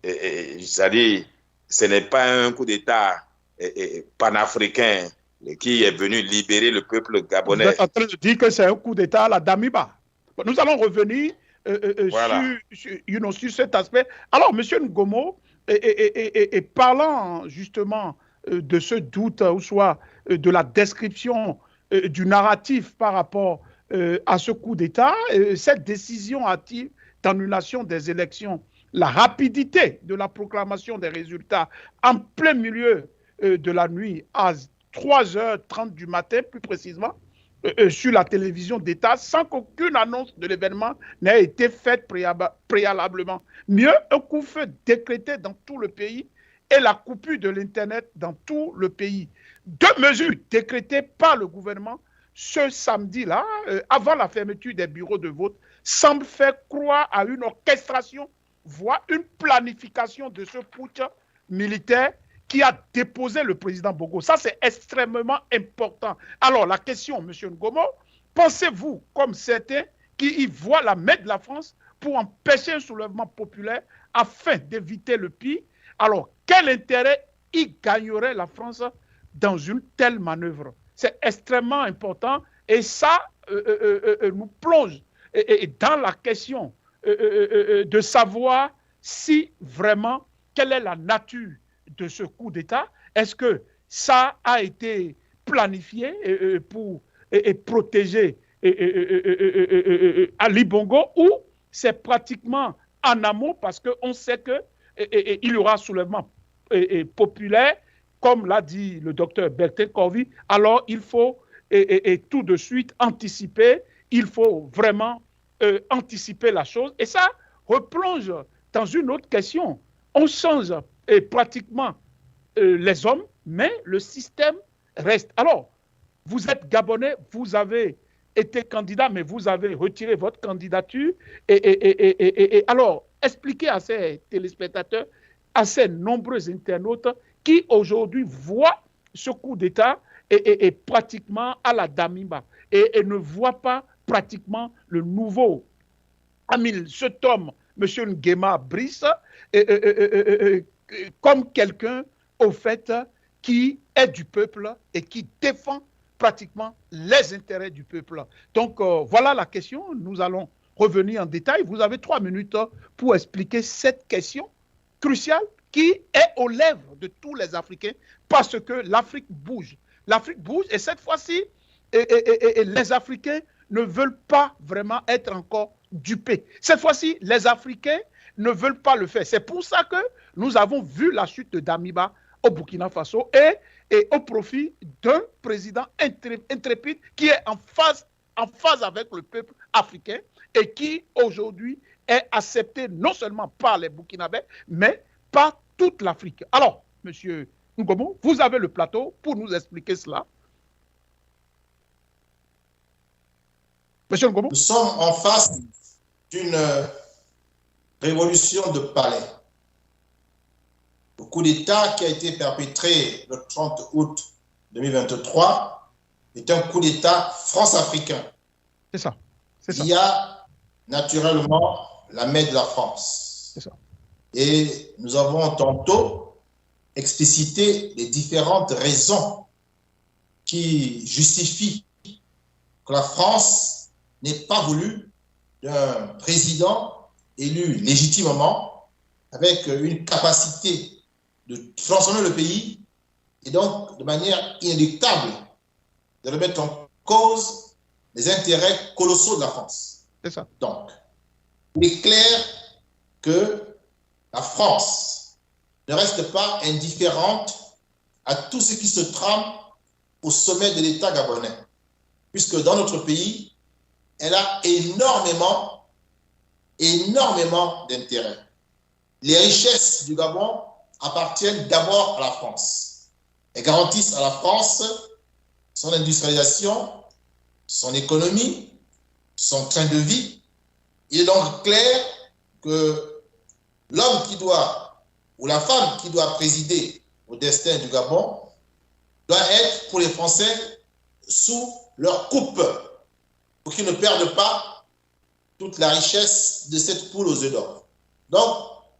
E: c'est-à-dire, ce n'est pas un coup d'État panafricain qui est venu libérer le peuple gabonais.
C: Vous êtes en train de dire que c'est un coup d'État à la Damiba. Nous allons revenir
E: voilà.
C: sur cet aspect. Alors, M. Ngomo, parlant justement de ce doute, ou soit de la description du narratif par rapport à ce coup d'État, cette décision hâtive d'annulation des élections, la rapidité de la proclamation des résultats en plein milieu de la nuit à 3h30 du matin, plus précisément, sur la télévision d'État, sans qu'aucune annonce de l'événement n'ait été faite préalablement. Mieux, un coup-feu décrété dans tout le pays et la coupure de l'Internet dans tout le pays. Deux mesures décrétées par le gouvernement ce samedi-là, avant la fermeture des bureaux de vote, semblent faire croire à une orchestration, voire une planification de ce putsch militaire qui a déposé le président Bongo. Ça, c'est extrêmement important. Alors, la question, M. Ngomo, pensez-vous, comme certains, qui y voient la main de la France pour empêcher un soulèvement populaire afin d'éviter le pire? Alors, quel intérêt y gagnerait la France dans une telle manœuvre? C'est extrêmement important et ça nous plonge dans la question de savoir si vraiment, quelle est la nature de ce coup d'État. Est-ce que ça a été planifié pour protéger Ali Bongo, ou c'est pratiquement en amont parce qu'on sait qu'il y aura soulèvement populaire, comme l'a dit le docteur Bertin Corvi? Alors il faut tout de suite anticiper, il faut vraiment anticiper la chose, et ça replonge dans une autre question. On change pratiquement les hommes, mais le système reste. Alors, vous êtes Gabonais, vous avez été candidat, mais vous avez retiré votre candidature. Et alors, expliquez à ces téléspectateurs, à ces nombreux internautes qui aujourd'hui voient ce coup d'État et pratiquement à la Damiba et ne voient pas pratiquement le nouveau Amil, cet homme, M. Nguema Brice, comme quelqu'un, au fait, qui est du peuple et qui défend pratiquement les intérêts du peuple. Donc, voilà la question. Nous allons revenir en détail. Vous avez 3 minutes pour expliquer cette question cruciale qui est aux lèvres de tous les Africains, parce que l'Afrique bouge. L'Afrique bouge et cette fois-ci, les Africains ne veulent pas vraiment être encore dupés. Cette fois-ci, les Africains ne veulent pas le faire. C'est pour ça que nous avons vu la chute de Damiba au Burkina Faso et au profit d'un président intrépide qui est en phase avec le peuple africain et qui aujourd'hui est accepté non seulement par les Burkinabés, mais par toute l'Afrique. Alors, M. Ngomo, vous avez le plateau pour nous expliquer cela. Monsieur Ngomo?
D: Nous sommes en face d'une révolution de palais. Le coup d'État qui a été perpétré le 30 août 2023 est un coup d'État france-africain.
C: C'est ça.
D: Il y a naturellement la main de la France.
C: C'est ça.
D: Et nous avons tantôt explicité les différentes raisons qui justifient que la France n'ait pas voulu d'un président élu légitimement avec une capacité de transformer le pays et donc de manière inéluctable de remettre en cause les intérêts colossaux de la France.
C: C'est ça.
D: Donc, il est clair que la France ne reste pas indifférente à tout ce qui se trame au sommet de l'État gabonais, puisque dans notre pays, elle a énormément d'intérêts. Les richesses du Gabon appartiennent d'abord à la France. Elles garantissent à la France son industrialisation, son économie, son train de vie. Il est donc clair que l'homme qui doit, ou la femme qui doit présider au destin du Gabon doit être pour les Français sous leur coupe, pour qu'ils ne perdent pas toute la richesse de cette poule aux œufs d'or. Donc,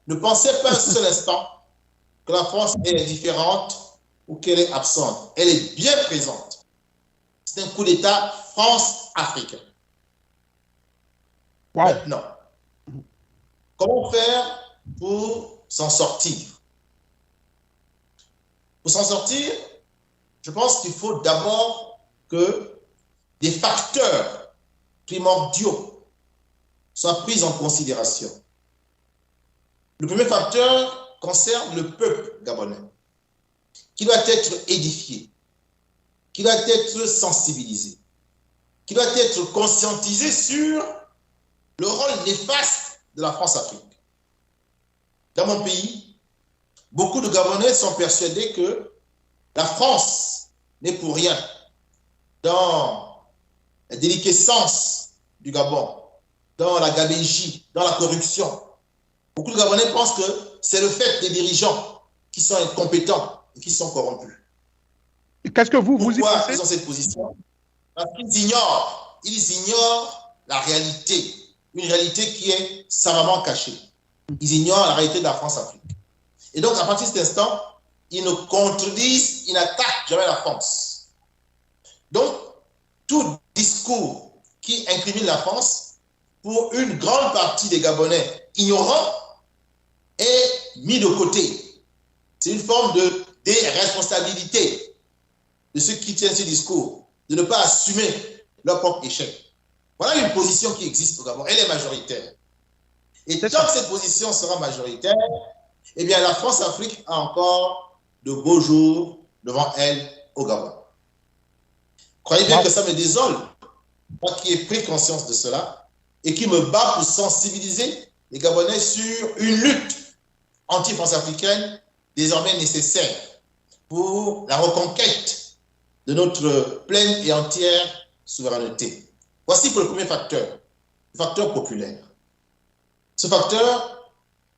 D: ne pensez pas un seul instant que la France est indifférente ou qu'elle est absente. Elle est bien présente. C'est un coup d'État France-africain.
C: Wow.
D: Maintenant, comment faire pour s'en sortir? Pour s'en sortir, je pense qu'il faut d'abord que des facteurs primordiaux soient pris en considération. Le premier facteur concerne le peuple gabonais, qui doit être édifié, qui doit être sensibilisé, qui doit être conscientisé sur le rôle néfaste de la France-Afrique. Dans mon pays, beaucoup de Gabonais sont persuadés que la France n'est pour rien dans la déliquescence du Gabon, dans la gabégie, dans la corruption. Beaucoup de Gabonais pensent que c'est le fait des dirigeants qui sont incompétents et qui sont corrompus.
C: Et qu'est-ce que vous y
D: Pourquoi
C: pensez?
D: ils ont cette position? Parce qu'ils ignorent la réalité, une réalité qui est savamment cachée. Ils ignorent la réalité de la France-Afrique. Et donc, à partir de cet instant, ils ne contredisent, ils n'attaquent jamais la France. Donc, tout discours qui incrimine la France, pour une grande partie des Gabonais ignorants, est mis de côté. C'est une forme de déresponsabilité de ceux qui tiennent ce discours, de ne pas assumer leur propre échec. Voilà une position qui existe au Gabon. Elle est majoritaire. Et tant que cette position sera majoritaire, eh bien la France-Afrique a encore de beaux jours devant elle au Gabon. Croyez bien que ça me désole, moi qui ai pris conscience de cela et qui me bats pour sensibiliser les Gabonais sur une lutte anti-France-africaine désormais nécessaire pour la reconquête de notre pleine et entière souveraineté. Voici pour le premier facteur, le facteur populaire. Ce facteur,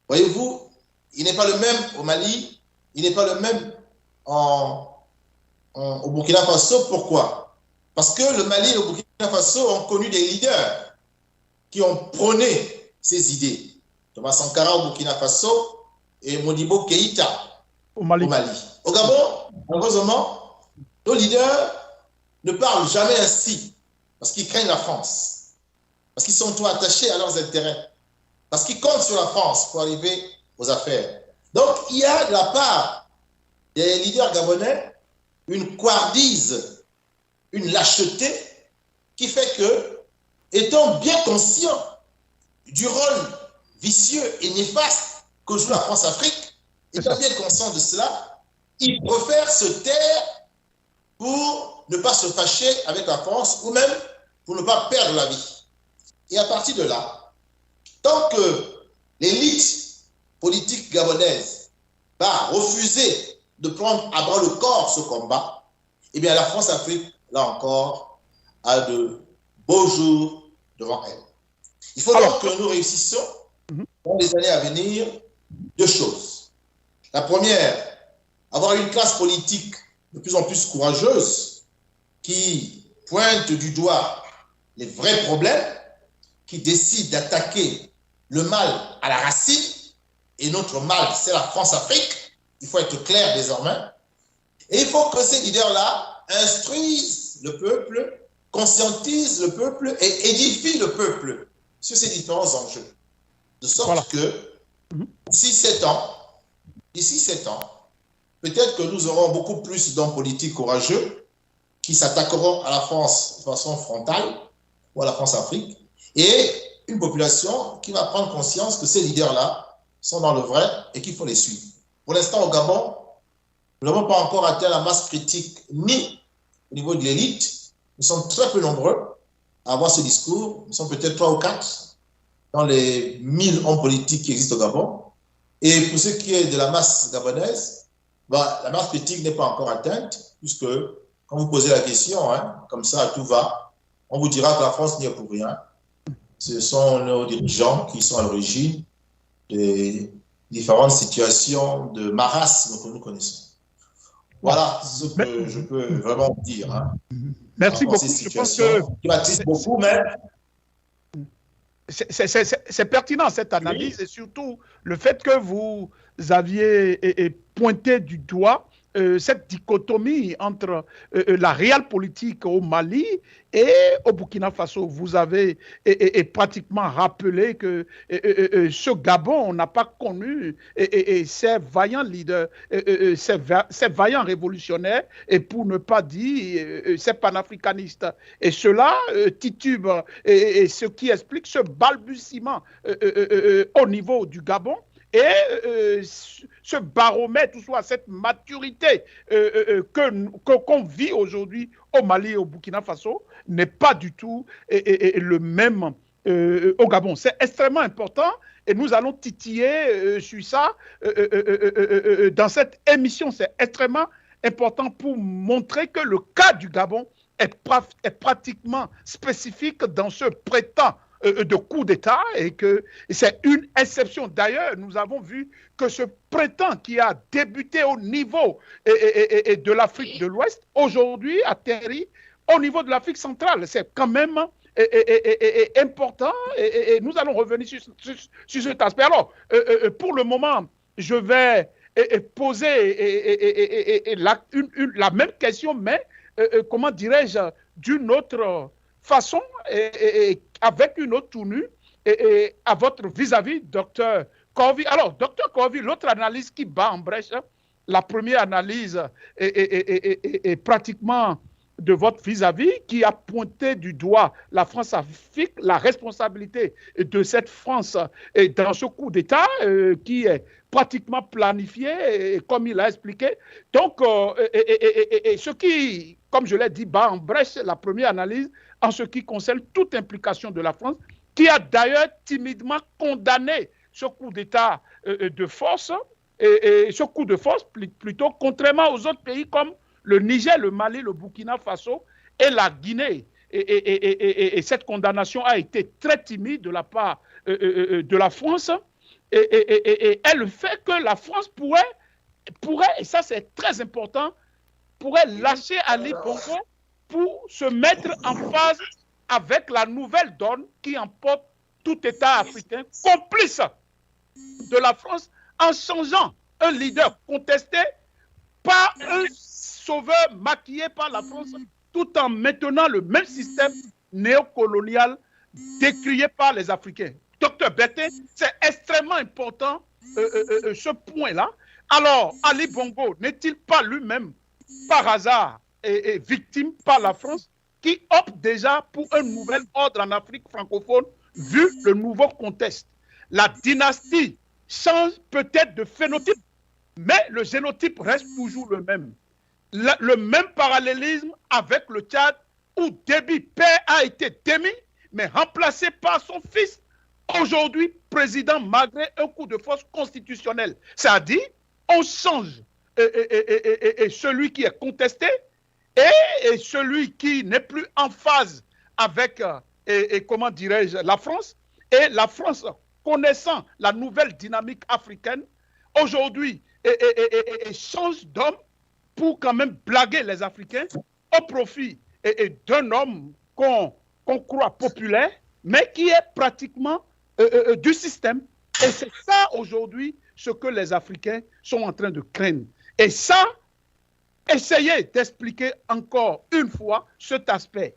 D: voyez-vous, il n'est pas le même au Mali, il n'est pas le même au Burkina Faso. Pourquoi? Parce que le Mali et le Burkina Faso ont connu des leaders qui ont prôné ces idées. Thomas Sankara au Burkina Faso et Modibo Keïta au Mali. Au Gabon, malheureusement, nos leaders ne parlent jamais ainsi parce qu'ils craignent la France, parce qu'ils sont trop attachés à leurs intérêts, parce qu'ils comptent sur la France pour arriver aux affaires. Donc, il y a de la part des leaders gabonais une couardise, une lâcheté qui fait que, étant bien conscients du rôle vicieux et néfaste que joue la France-Afrique, étant bien conscients de cela, ils préfèrent se taire pour ne pas se fâcher avec la France ou même pour ne pas perdre la vie. Et à partir de là, tant que l'élite politique gabonaise va refuser de prendre à bras le corps ce combat, eh bien la France-Afrique, là encore, a de beaux jours devant elle. Il faut donc que nous réussissions dans les années à venir deux choses. La première, avoir une classe politique de plus en plus courageuse qui pointe du doigt les vrais problèmes, qui décide d'attaquer le mal à la racine, et notre mal, c'est la France-Afrique. Il faut être clair désormais. Et il faut que ces leaders-là instruisent le peuple, conscientisent le peuple et édifient le peuple sur ces différents enjeux. De sorte que, d'ici 7 ans, peut-être que nous aurons beaucoup plus d'hommes politiques courageux qui s'attaqueront à la France de façon frontale ou à la France-Afrique, et une population qui va prendre conscience que ces leaders-là sont dans le vrai et qu'il faut les suivre. Pour l'instant, au Gabon, nous n'avons pas encore atteint la masse critique ni au niveau de l'élite. Nous sommes très peu nombreux à avoir ce discours. Nous sommes peut-être 3 ou 4 dans les 1000 hommes politiques qui existent au Gabon. Et pour ce qui est de la masse gabonaise, la masse critique n'est pas encore atteinte, puisque quand vous posez la question, comme ça, tout va, on vous dira que la France n'y est pour rien. Ce sont nos dirigeants qui sont à l'origine des différentes situations de marasme que nous connaissons. Voilà ce que je peux vraiment dire. Hein,
C: merci beaucoup.
D: Je pense que qui m'attise beaucoup, mais
C: c'est pertinent cette analyse, oui. Et surtout le fait que vous aviez pointé du doigt cette dichotomie entre la réelle politique au Mali et au Burkina Faso. Vous avez pratiquement rappelé que ce Gabon n'a pas connu ces vaillants leaders, ces vaillants révolutionnaires, et pour ne pas dire ces panafricanistes. Et cela titube, ce qui explique ce balbutiement au niveau du Gabon. Et ce baromètre, ou soit cette maturité qu'on vit aujourd'hui au Mali et au Burkina Faso, n'est pas du tout le même au Gabon. C'est extrêmement important et nous allons titiller sur ça dans cette émission. C'est extrêmement important pour montrer que le cas du Gabon est pratiquement spécifique dans ce prétend de coup d'État et que c'est une exception. D'ailleurs, nous avons vu que ce prétend qui a débuté au niveau de l'Afrique de l'Ouest, aujourd'hui atterrit au niveau de l'Afrique centrale. C'est quand même important et nous allons revenir sur cet aspect. Alors, pour le moment, je vais poser la même question, mais comment dirais-je, d'une autre façon et avec une autre tournure et à votre vis-à-vis, docteur Corvie. Alors, docteur Corvie, l'autre analyse qui bat en brèche, la première analyse est pratiquement de votre vis-à-vis qui a pointé du doigt la France-Afrique, la responsabilité de cette France et dans ce coup d'État qui est pratiquement planifié, comme il a expliqué. Donc, ce qui, comme je l'ai dit, bat en brèche la première analyse en ce qui concerne toute implication de la France, qui a d'ailleurs timidement condamné ce coup d'État de force, et ce coup de force plutôt, contrairement aux autres pays comme le Niger, le Mali, le Burkina Faso et la Guinée. Et cette condamnation a été très timide de la part de la France. Et le fait que la France pourrait, et ça c'est très important, pourrait lâcher Ali Bongo pour se mettre en phase avec la nouvelle donne qui emporte tout État africain complice de la France en changeant un leader contesté par un sauveur maquillé par la France tout en maintenant le même système néocolonial décrié par les Africains. Docteur Bertin, c'est extrêmement important ce point-là. Alors, Ali Bongo n'est-il pas lui-même, par hasard, et victime par la France, qui opte déjà pour un nouvel ordre en Afrique francophone, vu le nouveau contexte? La dynastie change peut-être de phénotype, mais le génotype reste toujours le même. Le même parallélisme avec le Tchad, où Déby père a été démis, mais remplacé par son fils, aujourd'hui président malgré un coup de force constitutionnel. C'est-à-dire, on change celui qui est contesté et celui qui n'est plus en phase avec, comment dirais-je, la France. Et la France, connaissant la nouvelle dynamique africaine, aujourd'hui, change d'homme pour quand même blaguer les Africains au profit d'un homme qu'on croit populaire, mais qui est pratiquement du système. Et c'est ça aujourd'hui ce que les Africains sont en train de craindre. Et ça, essayez d'expliquer encore une fois cet aspect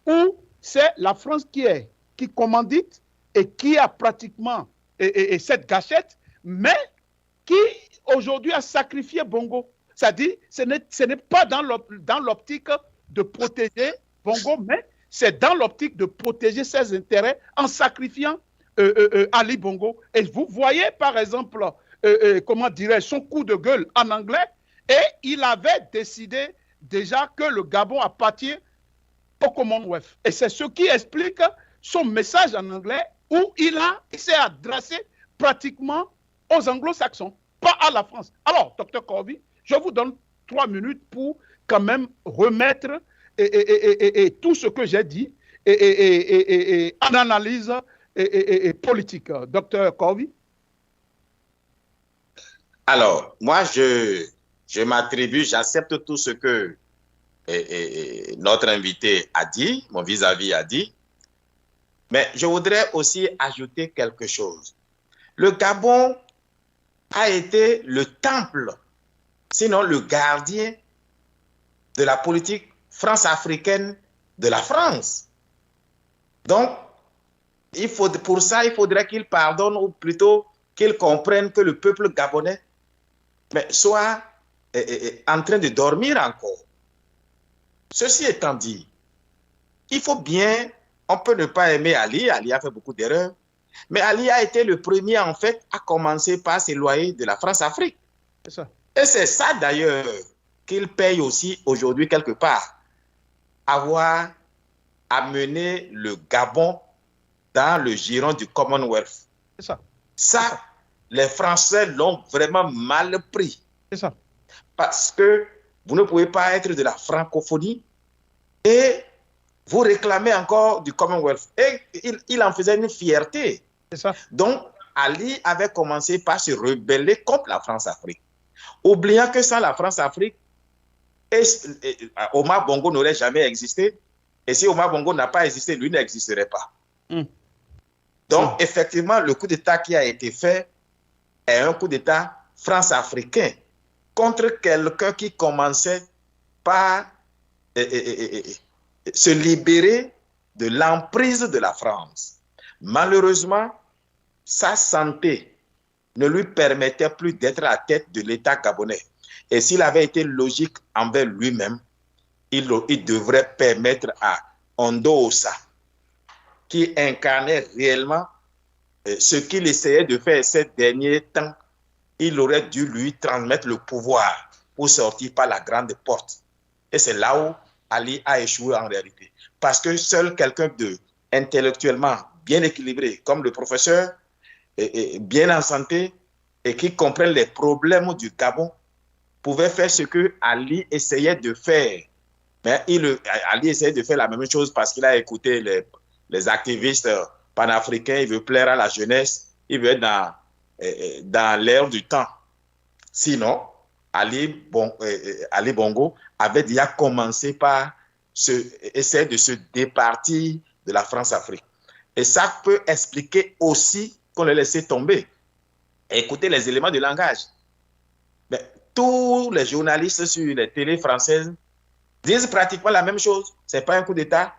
C: où c'est la France qui commandite et qui a pratiquement cette gâchette, mais qui aujourd'hui a sacrifié Bongo. C'est-à-dire, ce n'est pas dans l'optique de protéger Bongo, mais c'est dans l'optique de protéger ses intérêts en sacrifiant Ali Bongo. Et vous voyez, par exemple, comment dirais-je, son coup de gueule en anglais, et il avait décidé déjà que le Gabon appartient au Commonwealth. Et c'est ce qui explique son message en anglais où il s'est adressé pratiquement aux anglo-saxons, pas à la France. Alors, Dr Corvie, je vous donne 3 minutes pour quand même remettre tout ce que j'ai dit en analyse politique. Dr Corvie.
E: Alors, moi, je je m'attribue, j'accepte tout ce que notre invité a dit, mon vis-à-vis a dit, mais je voudrais aussi ajouter quelque chose. Le Gabon a été le temple, sinon le gardien de la politique france-africaine de la France. Donc, pour ça, il faudrait qu'il pardonne, ou plutôt qu'il comprenne que le peuple gabonais soit en train de dormir encore. Ceci étant dit, il faut bien, on peut ne pas aimer Ali, Ali a fait beaucoup d'erreurs, mais Ali a été le premier en fait à commencer par s'éloigner de la France-Afrique.
C: C'est ça.
E: Et c'est ça d'ailleurs qu'il paye aussi aujourd'hui quelque part, avoir amené le Gabon dans le giron du Commonwealth.
C: C'est ça.
E: Ça, les Français l'ont vraiment mal pris.
C: C'est ça.
E: Parce que vous ne pouvez pas être de la francophonie et vous réclamez encore du Commonwealth. Et il en faisait une fierté.
C: C'est ça.
E: Donc, Ali avait commencé par se rebeller contre la France-Afrique, oubliant que sans la France-Afrique, Omar Bongo n'aurait jamais existé. Et si Omar Bongo n'a pas existé, lui n'existerait pas. Donc, effectivement, le coup d'État qui a été fait est un coup d'État france-africain contre quelqu'un qui commençait par se libérer de l'emprise de la France. Malheureusement, sa santé ne lui permettait plus d'être à la tête de l'État gabonais. Et s'il avait été logique envers lui-même, il devrait permettre à Ondo Ossa, qui incarnait réellement ce qu'il essayait de faire ces derniers temps, il aurait dû lui transmettre le pouvoir pour sortir par la grande porte. Et c'est là où Ali a échoué en réalité. Parce que seul quelqu'un intellectuellement bien équilibré, comme le professeur, bien en santé, et qui comprenne les problèmes du Gabon, pouvait faire ce que Ali essayait de faire. Mais Ali essayait de faire la même chose parce qu'il a écouté les activistes panafricains, il veut plaire à la jeunesse, il veut être dans l'ère du temps. Sinon, Ali Bongo avait déjà commencé par essayer de se départir de la France-Afrique. Et ça peut expliquer aussi qu'on le laissait tomber. Écoutez les éléments de langage. Mais tous les journalistes sur les télés françaises disent pratiquement la même chose. Ce n'est pas un coup d'État.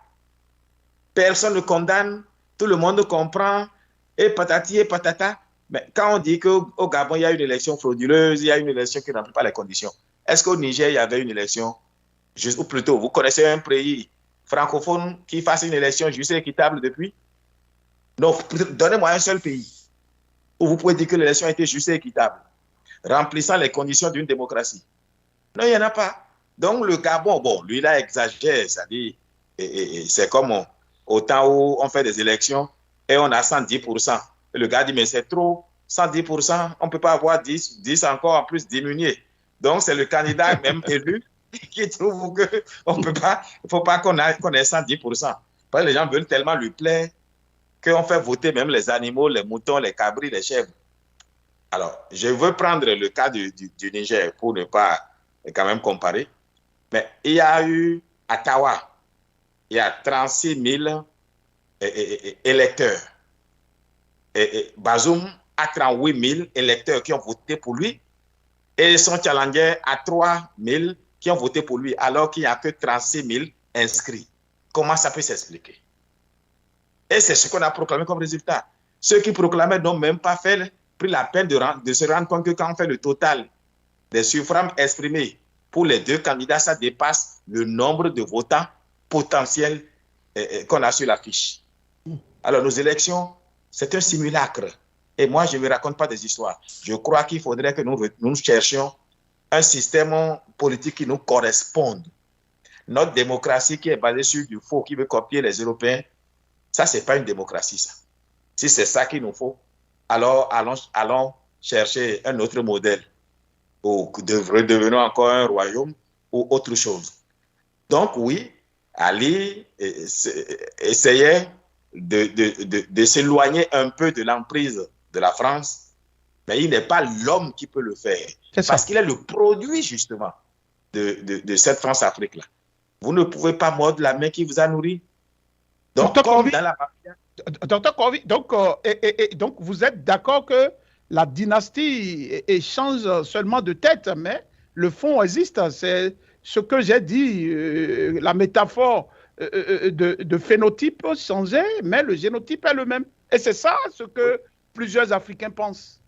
E: Personne ne condamne, tout le monde comprend, et patati et patata. Mais quand on dit qu'au Gabon, il y a une élection frauduleuse, il y a une élection qui ne remplit pas les conditions, est-ce qu'au Niger, il y avait une élection juste, ou plutôt, vous connaissez un pays francophone qui fasse une élection juste et équitable depuis? Non, donnez-moi un seul pays où vous pouvez dire que l'élection a été juste et équitable, remplissant les conditions d'une démocratie. Non, il n'y en a pas. Donc, le Gabon, bon, lui, il a exagéré, c'est-à-dire, c'est comme au temps où on fait des élections et on a 110%. Et le gars dit, mais c'est trop, 110%, on ne peut pas avoir 10 encore en plus diminué. Donc, c'est le candidat même élu qui trouve qu'on ne peut pas, il ne faut pas qu'on ait 110%. Parce que les gens veulent tellement lui plaire qu'on fait voter même les animaux, les moutons, les cabris, les chèvres. Alors, je veux prendre le cas du Niger pour ne pas quand même comparer. Mais il y a eu à Tawa, il y a 36 000 électeurs. Bazoum a 38 000 électeurs qui ont voté pour lui et son challenger a 3 000 qui ont voté pour lui alors qu'il n'y a que 36 000 inscrits. Comment ça peut s'expliquer? Et c'est ce qu'on a proclamé comme résultat. Ceux qui proclamaient n'ont même pas pris la peine de se rendre compte que quand on fait le total des suffrages exprimés pour les deux candidats, ça dépasse le nombre de votants potentiels qu'on a sur la fiche. Alors, nos élections, c'est un simulacre. Et moi, je ne me raconte pas des histoires. Je crois qu'il faudrait que nous cherchions un système politique qui nous corresponde. Notre démocratie qui est basée sur du faux, qui veut copier les Européens, ça, ce n'est pas une démocratie, ça. Si c'est ça qu'il nous faut, alors allons chercher un autre modèle, ou redevenons encore un royaume, ou autre chose. Donc, oui, Ali essayait de s'éloigner un peu de l'emprise de la France, mais il n'est pas l'homme qui peut le faire. Parce qu'il est le produit, justement, de cette France-Afrique-là. Vous ne pouvez pas mordre la main qui vous a nourri. Donc, comme dans la mafia.
C: Docteur Corvi, donc vous êtes d'accord que la dynastie change seulement de tête, mais le fond existe. C'est ce que j'ai dit, la métaphore de phénotype changeait, mais le génotype est le même. Et c'est ça ce que plusieurs Africains pensent.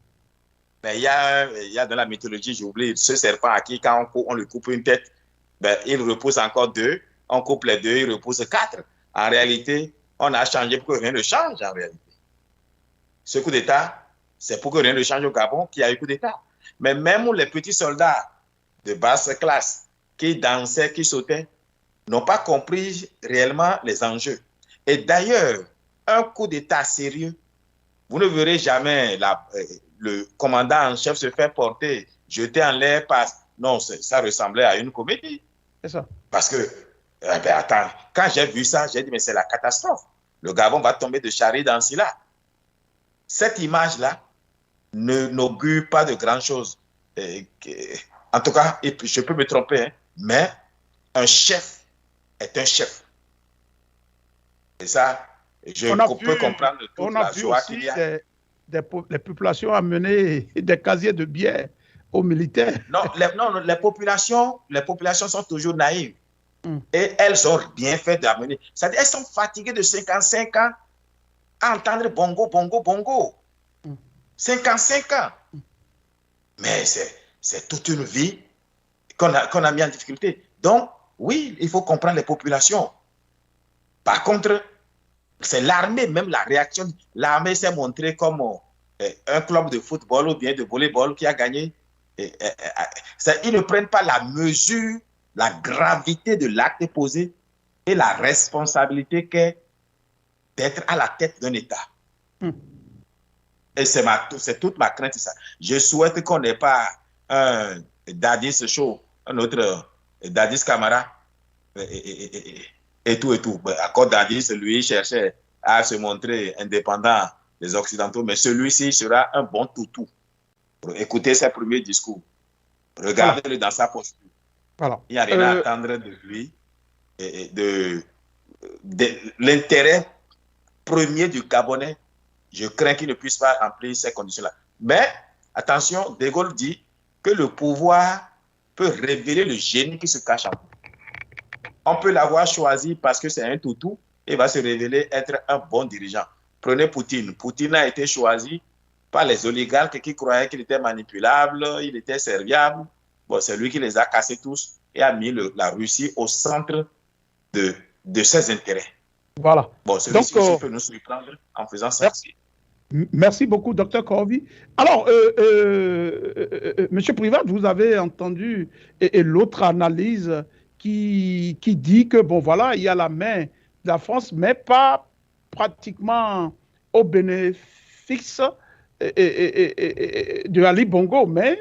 E: Mais il y a dans la mythologie, j'ai oublié, ce serpent à qui, quand on lui coupe une tête, ben, il repousse encore 2. On coupe les 2, il repousse 4. En réalité, on a changé pour que rien ne change, en réalité. Ce coup d'État, c'est pour que rien ne change au Gabon qu'il y a eu coup d'État. Mais même les petits soldats de basse classe qui dansaient, qui sautaient, n'ont pas compris réellement les enjeux. Et d'ailleurs, un coup d'État sérieux, vous ne verrez jamais le commandant en chef se faire porter, jeter en l'air par... Non, ça ressemblait à une comédie.
C: C'est ça.
E: Parce que, attends, quand j'ai vu ça, j'ai dit, mais c'est la catastrophe. Le Gabon va tomber de Chari dans Silla. Cette image-là n'augure pas de grand chose. En tout cas, et puis, je peux me tromper, hein, mais un chef est un chef. Et ça, je peux comprendre toute la joie qu'il y a.
C: Les populations amenées des casiers de bière aux militaires.
E: Non, les populations sont toujours naïves. Et elles ont bien fait d'amener. C'est-à-dire, elles sont fatiguées de 55 ans à entendre bongo, bongo, bongo. 55 ans. Mais c'est toute une vie qu'on a mis en difficulté. Donc, oui, il faut comprendre les populations. Par contre, c'est l'armée, même la réaction. L'armée s'est montrée comme un club de football ou bien de volleyball qui a gagné. Ils ne prennent pas la mesure, la gravité de l'acte posé et la responsabilité qu'est d'être à la tête d'un État. Et c'est toute ma crainte, ça. Je souhaite qu'on n'ait pas un Dadis Show, un autre Dadis Camara, et tout. Encore Dadis, lui, cherchait à se montrer indépendant des Occidentaux, mais celui-ci sera un bon toutou. Pour écouter ses premiers discours. Regardez-le dans sa posture.
C: Voilà.
E: Il n'y a rien à attendre de lui. De l'intérêt premier du Gabonais, je crains qu'il ne puisse pas remplir ces conditions-là. Mais, attention, De Gaulle dit que le pouvoir peut révéler le génie qui se cache en vous. On peut l'avoir choisi parce que c'est un toutou et va se révéler être un bon dirigeant. Prenez Poutine. Poutine a été choisi par les oligarques qui croyaient qu'il était manipulable, il était serviable. Bon, c'est lui qui les a cassés tous et a mis la Russie au centre de ses intérêts.
C: Voilà.
E: Bon, celui-ci peut nous surprendre en faisant ça.
C: Merci beaucoup, Dr Corvi. Alors, Monsieur Privat, vous avez entendu l'autre analyse qui dit que, bon, voilà, il y a la main de la France, mais pas pratiquement au bénéfice de Ali Bongo, mais,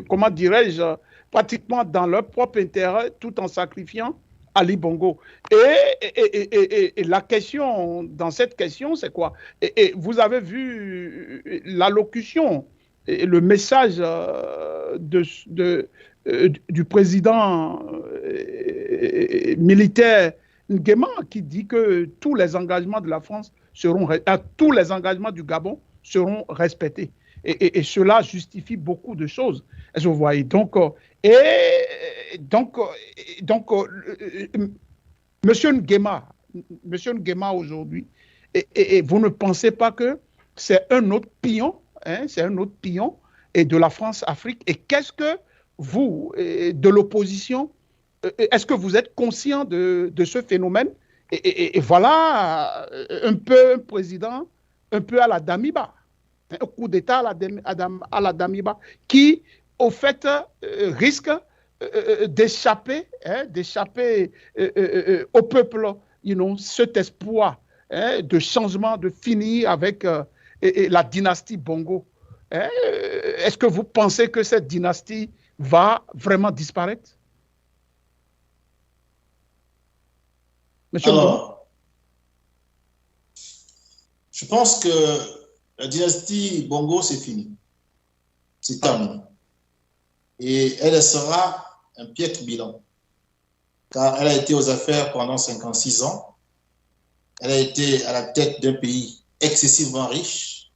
C: comment dirais-je, pratiquement dans leur propre intérêt, tout en sacrifiant Ali Bongo. Et la question, dans cette question, c'est quoi? Et vous avez vu l'allocution, le message du président militaire Nguema qui dit que tous les engagements de la France tous les engagements du Gabon seront respectés. Et cela justifie beaucoup de choses. Est-ce que vous voyez? Donc, Monsieur Nguema aujourd'hui, et vous ne pensez pas que c'est un autre pion, c'est un autre pion de la France-Afrique. Et qu'est-ce que vous, de l'opposition, est-ce que vous êtes conscient de ce phénomène? Et voilà un peu un président, un peu à la Damiba, un coup d'État à la Damiba, qui, au fait, risque d'échapper au peuple, cet espoir de changement, de finir avec la dynastie Bongo. Est-ce que vous pensez que cette dynastie va vraiment disparaître? Monsieur
D: Alors, je pense que la dynastie Bongo, c'est fini. C'est terminé. et elle sera un piètre bilan, car elle a été aux affaires pendant 56 ans. Elle a été à la tête d'un pays excessivement riche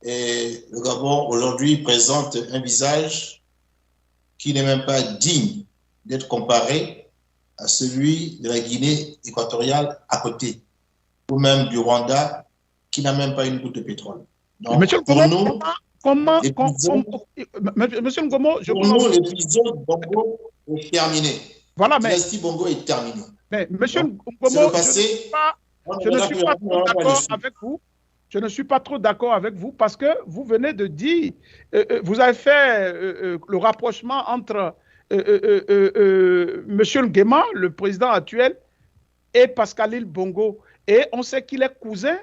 D: et le Gabon aujourd'hui présente un visage qui n'est même pas digne d'être comparé à celui de la Guinée équatoriale à côté, ou même du Rwanda qui n'a même pas une goutte de pétrole. Donc,
C: Monsieur Ngomo, Monsieur Ngomo,
D: pour nous, l'épisode Bongo est terminé.
C: Voilà, mais
D: Dynastie Bongo est terminé.
C: Mais Monsieur Ngomo, je ne suis pas trop d'accord avec vous. Je ne suis pas trop d'accord avec vous parce que vous venez de dire, vous avez fait le rapprochement entre Monsieur Nguema, le président actuel, et Pascal Bongo. Et on sait qu'il est cousin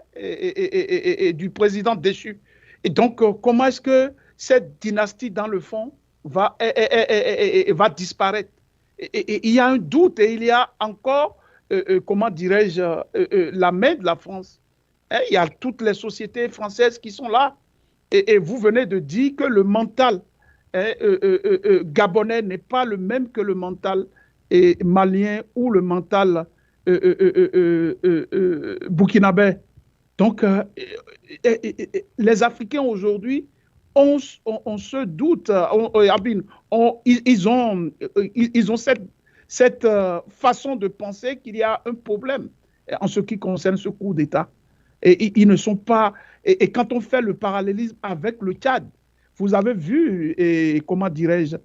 C: du président déchu. Et donc, comment est-ce que cette dynastie, dans le fond, va disparaître? Il y a un doute et il y a encore, comment dirais-je, la main de la France. Il y a toutes les sociétés françaises qui sont là. Et vous venez de dire que le mental gabonais n'est pas le même que le mental malien ou le mental burkinabé. Donc, les Africains aujourd'hui, on se doute, ils ont cette façon de penser qu'il y a un problème en ce qui concerne ce coup d'État. Et ils ne sont pas... Et quand on fait le parallélisme avec le Tchad, vous avez vu, comment dirais-je,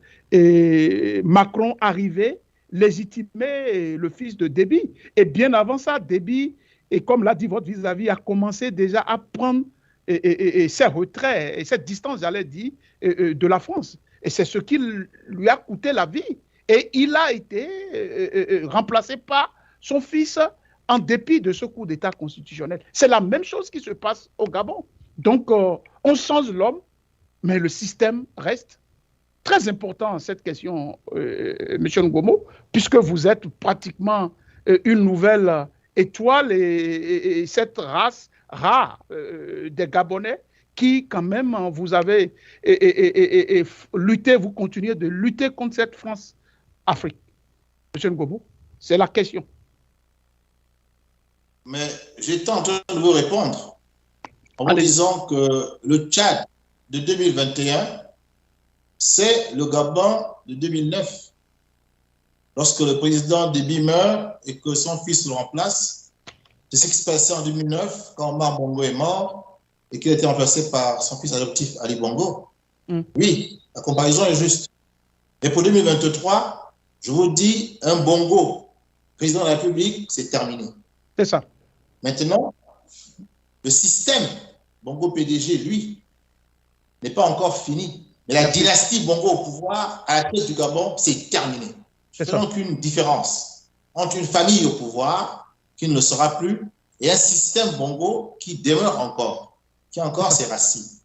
C: Macron arriver, légitimer le fils de Déby. Et bien avant ça, Déby, et comme l'a dit votre vis-à-vis, a commencé déjà à prendre ses retraits et cette distance, j'allais dire, de la France. Et c'est ce qui lui a coûté la vie. Et il a été remplacé par son fils en dépit de ce coup d'État constitutionnel. C'est la même chose qui se passe au Gabon. Donc, on change l'homme, mais le système reste. Très important cette question, M. Ngomo, puisque vous êtes pratiquement une nouvelle étoile et cette race rare des Gabonais qui, quand même, vous avez lutté, vous continuez de lutter contre cette France-Afrique. M. Ngomo, c'est la question.
D: Mais j'étais en train de vous répondre en vous disant que le Tchad de 2021, c'est le Gabon de 2009. Lorsque le président Déby meurt et que son fils le remplace, c'est ce qui se passait en 2009 quand Omar Bongo est mort et qu'il a été remplacé par son fils adoptif Ali Bongo. Oui, la comparaison est juste. Mais pour 2023, je vous dis, un Bongo, président de la République, c'est terminé.
C: C'est ça.
D: Maintenant, le système Bongo PDG, lui, n'est pas encore fini. Mais la dynastie Bongo au pouvoir, à la tête du Gabon, c'est terminé. Il n'y a donc une différence entre une famille au pouvoir, qui ne le sera plus, et un système Bongo qui demeure encore, qui a encore ses racines.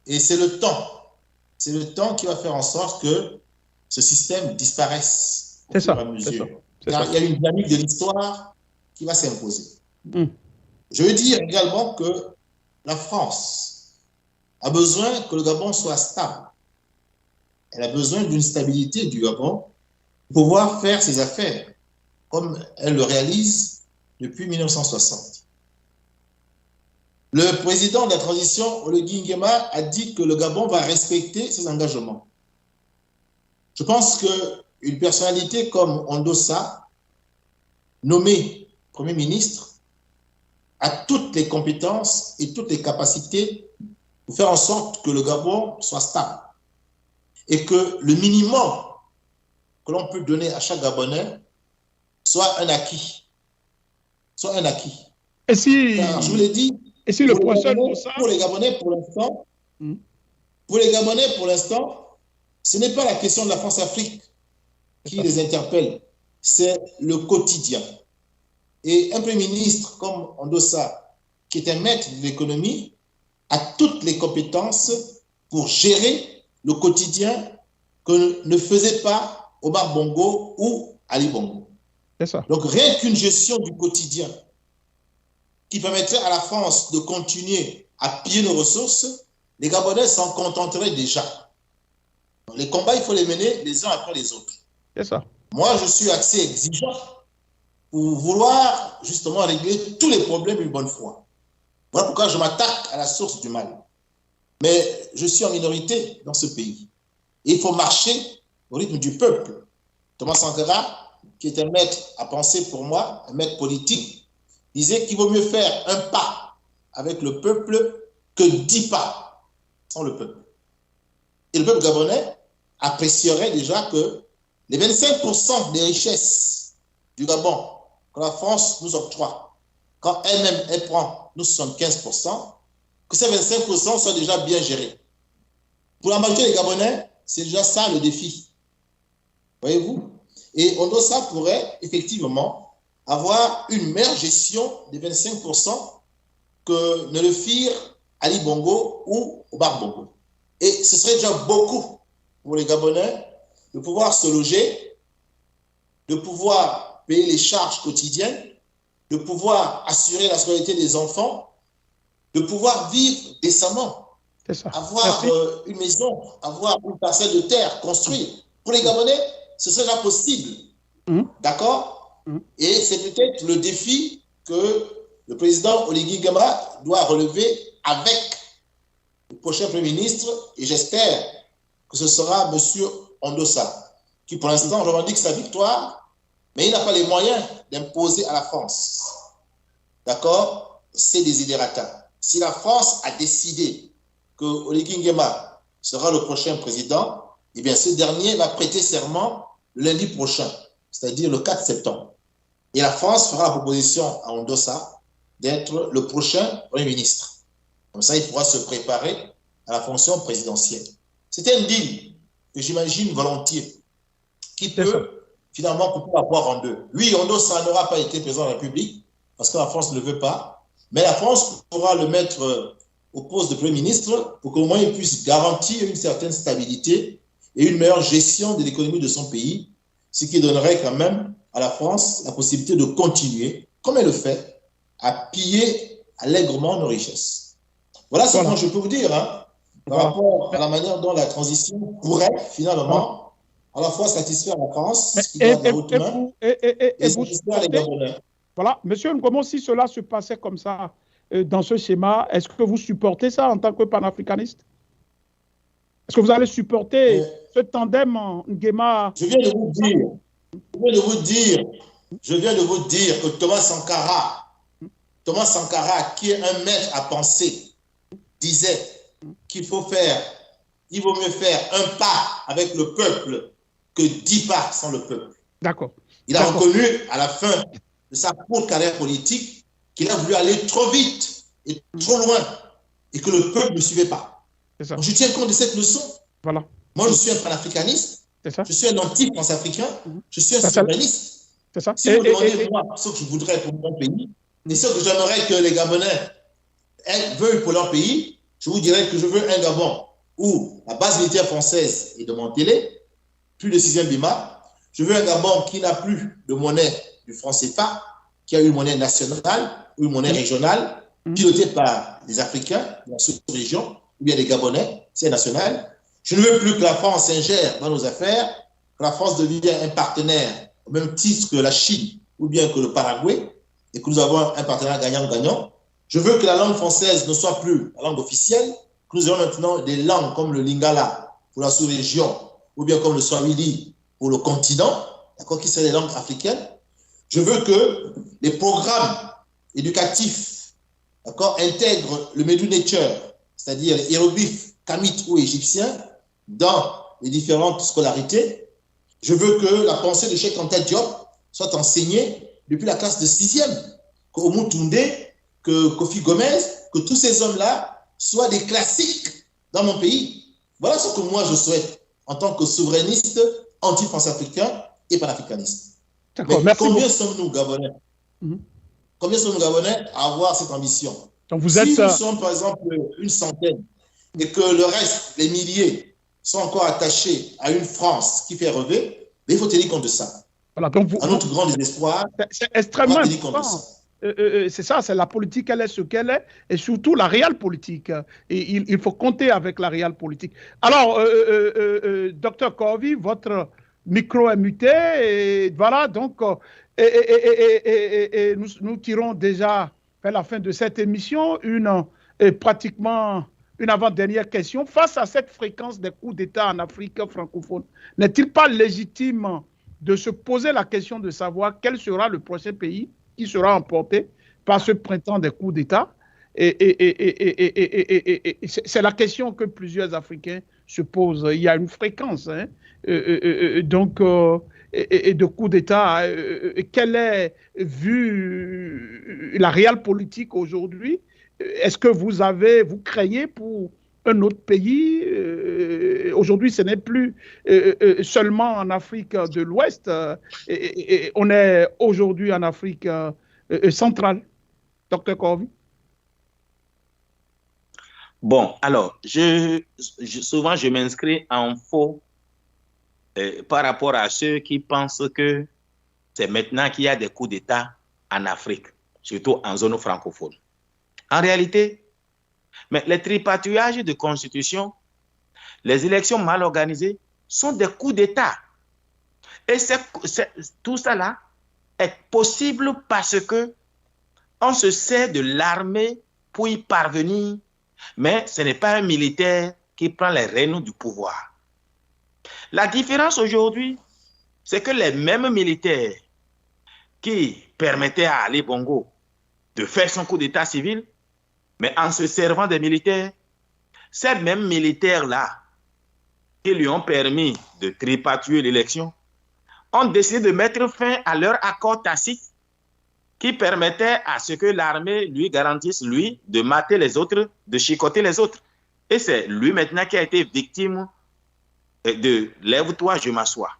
D: Et c'est le temps qui va faire en sorte que ce système disparaisse au fur et à mesure. Car il y a une dynamique de l'histoire qui va s'imposer. Je veux dire également que la France a besoin que le Gabon soit stable. Elle a besoin d'une stabilité du Gabon pour pouvoir faire ses affaires comme elle le réalise depuis 1960. Le président de la transition, Oligui Nguema, a dit que le Gabon va respecter ses engagements. Je pense qu'une personnalité comme Ondossa, nommé Premier ministre, a toutes les compétences et toutes les capacités pour faire en sorte que le Gabon soit stable et que le minimum que l'on peut donner à chaque Gabonais soit un acquis.
C: Et si,
D: car je vous l'ai dit,
C: et si le professeur
D: pour les Gabonais, pour l'instant, ce n'est pas la question de la France-Afrique qui les interpelle, c'est le quotidien. Et un Premier ministre comme Ondossa, qui est un maître de l'économie, a toutes les compétences pour gérer le quotidien que ne faisait pas Omar Bongo ou Ali Bongo.
C: C'est ça.
D: Donc rien qu'une gestion du quotidien qui permettrait à la France de continuer à piller nos ressources, les Gabonais s'en contenteraient déjà. Les combats, il faut les mener les uns après les autres.
C: C'est ça.
D: Moi, je suis assez exigeant pour vouloir justement régler tous les problèmes une bonne fois. Voilà pourquoi je m'attaque à la source du mal. Mais je suis en minorité dans ce pays. Et il faut marcher au rythme du peuple. Thomas Sankara, qui est un maître à penser pour moi, un maître politique, disait qu'il vaut mieux faire un pas avec le peuple que 10 pas sans le peuple. Et le peuple gabonais apprécierait déjà que les 25% des richesses du Gabon que la France nous octroie, quand elle-même elle prend nous 75%, que ces 25% soient déjà bien gérés. Pour la majorité des Gabonais, c'est déjà ça le défi. Voyez-vous? Et Ondossa pourrait effectivement avoir une meilleure gestion des 25% que ne le firent Ali Bongo ou Omar Bongo. Et ce serait déjà beaucoup pour les Gabonais de pouvoir se loger, de pouvoir payer les charges quotidiennes, de pouvoir assurer la scolarité des enfants, de pouvoir vivre décemment, avoir une maison, avoir une parcelle de terre, construire. Pour les Gabonais, ce serait déjà possible. D'accord? Et c'est peut-être le défi que le président Oligui Nguema doit relever avec le prochain Premier ministre, et j'espère que ce sera M. Ondossa, qui pour l'instant revendique sa victoire, mais il n'a pas les moyens d'imposer à la France, d'accord, ses desiderata. Si la France a décidé que Oligui Nguema sera le prochain président, eh bien ce dernier va prêter serment le lundi prochain, c'est-à-dire le 4 septembre. Et la France fera la proposition à Ondossa d'être le prochain Premier ministre. Comme ça, il pourra se préparer à la fonction présidentielle. C'est un deal que j'imagine volontiers, qui peut finalement couper la poire en deux. Oui, Ondossa n'aura pas été président de la République, parce que la France ne le veut pas, mais la France pourra le mettre au poste de Premier ministre pour qu'au moins il puisse garantir une certaine stabilité et une meilleure gestion de l'économie de son pays, ce qui donnerait quand même à la France la possibilité de continuer, comme elle le fait, à piller allègrement nos richesses. Voilà ce que je peux vous dire par rapport à la manière dont la transition pourrait finalement à la fois satisfaire la France, qui garde la haute main, et satisfaire les Gabonais.
C: Voilà, Monsieur Nkomo, si cela se passait comme ça, dans ce schéma, est-ce que vous supportez ça en tant que panafricaniste? Est-ce que vous allez supporter ce tandem Nguema?
D: Je viens de vous dire que Thomas Sankara, qui est un maître à penser, disait qu'il vaut mieux faire un pas avec le peuple que 10 pas sans le peuple.
C: D'accord.
D: Il a reconnu à la fin de sa courte carrière politique qu'il a voulu aller trop vite et trop loin et que le peuple ne suivait pas. Donc, je tiens compte de cette leçon.
C: Voilà.
D: Moi, je suis un panafricaniste, je suis un anti-France-africain, je suis un souverainiste. Si vous demandez moi ce que je voudrais pour mon pays, et ce que j'aimerais que les Gabonais veuillent pour leur pays, je vous dirais que je veux un Gabon où la base militaire française est démantelée, plus de 6e BIMA. Je veux un Gabon qui n'a plus de monnaie du franc CFA, qui a une monnaie nationale ou une monnaie régionale, pilotée par des Africains de la sous-région, ou bien des Gabonais, c'est national. Je ne veux plus que la France s'ingère dans nos affaires, que la France devienne un partenaire au même titre que la Chine ou bien que le Paraguay, et que nous avons un partenariat gagnant-gagnant. Je veux que la langue française ne soit plus la langue officielle, que nous ayons maintenant des langues comme le Lingala pour la sous-région, ou bien comme le Swahili pour le continent, qui sont des langues africaines. Je veux que les programmes éducatifs intègrent le Medu Nature, c'est-à-dire les hiéroglyphes kamites ou égyptiens, dans les différentes scolarités. Je veux que la pensée de Cheikh Anta Diop soit enseignée depuis la classe de 6e, que Oumou Toundé, que Kofi Gomez, que tous ces hommes-là soient des classiques dans mon pays. Voilà ce que moi je souhaite en tant que souverainiste, anti-France-africain et panafricaniste. Mais combien sommes-nous Gabonais? Combien sommes-nous Gabonais à avoir cette ambition?
C: Donc
D: si nous sommes par exemple une centaine et que le reste, les milliers, sont encore attachés à une France qui fait rêver, il faut tenir compte de ça.
C: Voilà, donc
D: à notre grand désespoir,
C: c'est extrêmement important. c'est ça, c'est la politique, elle est ce qu'elle est, et surtout la réelle politique. Et il faut compter avec la réelle politique. Alors, docteur Corvi, votre micro est muté, et voilà, donc, et nous tirons déjà vers la fin de cette émission pratiquement une avant-dernière question. Face à cette fréquence des coups d'État en Afrique francophone, n'est-il pas légitime de se poser la question de savoir quel sera le prochain pays qui sera emporté par ce printemps des coups d'État? C'est la question que plusieurs Africains se posent. Il y a une fréquence de coups d'État. Quelle est, vu la réelle politique aujourd'hui, est-ce que vous craignez pour un autre pays? Aujourd'hui, ce n'est plus seulement en Afrique de l'Ouest. On est aujourd'hui en Afrique centrale. Docteur Corvi.
F: Bon, alors, souvent, je m'inscris en faux par rapport à ceux qui pensent que c'est maintenant qu'il y a des coups d'État en Afrique, surtout en zone francophone. En réalité, mais les tripatouillages de constitution, les élections mal organisées sont des coups d'État. Et tout ça là est possible parce que on se sert de l'armée pour y parvenir, mais ce n'est pas un militaire qui prend les rênes du pouvoir. La différence aujourd'hui, c'est que les mêmes militaires qui permettaient à Ali Bongo de faire son coup d'État civil, mais en se servant des militaires, ces mêmes militaires-là qui lui ont permis de tripatouiller l'élection, ont décidé de mettre fin à leur accord tacite qui permettait à ce que l'armée lui garantisse, lui, de mater les autres, de chicoter les autres. Et c'est lui maintenant qui a été victime de « lève-toi, je m'assois ».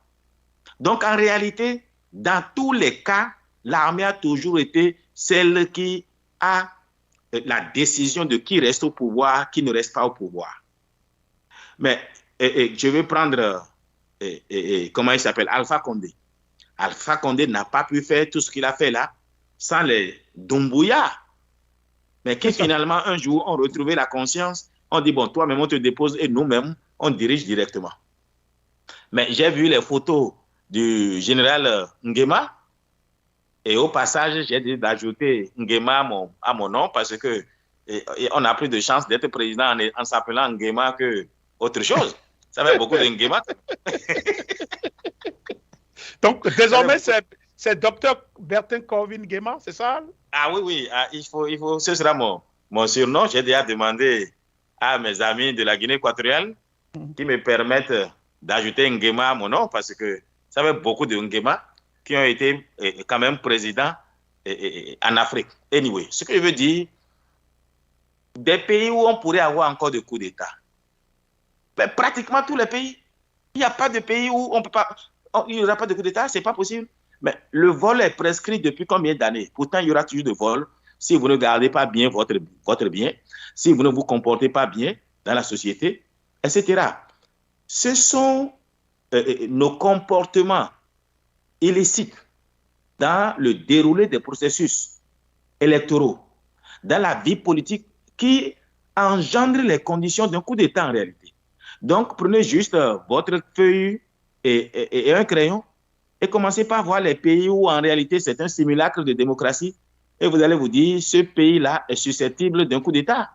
F: Donc en réalité, dans tous les cas, l'armée a toujours été celle qui a la décision de qui reste au pouvoir, qui ne reste pas au pouvoir. Mais je vais prendre, comment il s'appelle, Alpha Condé. Alpha Condé n'a pas pu faire tout ce qu'il a fait là sans les Doumbouya. Mais qui finalement, un jour, ont retrouvé la conscience, on dit, bon, toi-même, on te dépose et nous-mêmes, on dirige directement. Mais j'ai vu les photos du général Nguema, et au passage, j'ai dit d'ajouter Nguema à mon nom parce que on a plus de chance d'être président en s'appelant Nguema que autre chose. Ça fait beaucoup de Nguema.
C: Donc, désormais, c'est docteur Bertin Corvi Nguema, c'est ça?
F: Ah oui, il faut, ce sera mon surnom. J'ai déjà demandé à mes amis de la Guinée équatoriale qui me permettent d'ajouter Nguema à mon nom parce que ça fait beaucoup de Nguema qui ont été quand même présidents en Afrique. Anyway, ce que je veux dire, des pays où on pourrait avoir encore de coups d'État, ben, pratiquement tous les pays, il n'y a pas de pays où on peut pas, il n'y aura pas de coup d'État, c'est pas possible. Mais le vol est prescrit depuis combien d'années? Pourtant, il y aura toujours de vol si vous ne gardez pas bien votre bien, si vous ne vous comportez pas bien dans la société, etc. Ce sont nos comportements illicites dans le déroulé des processus électoraux, dans la vie politique qui engendrent les conditions d'un coup d'État en réalité. Donc, prenez juste votre feuille et un crayon et commencez par voir les pays où en réalité c'est un simulacre de démocratie et vous allez vous dire ce pays-là est susceptible d'un coup d'État.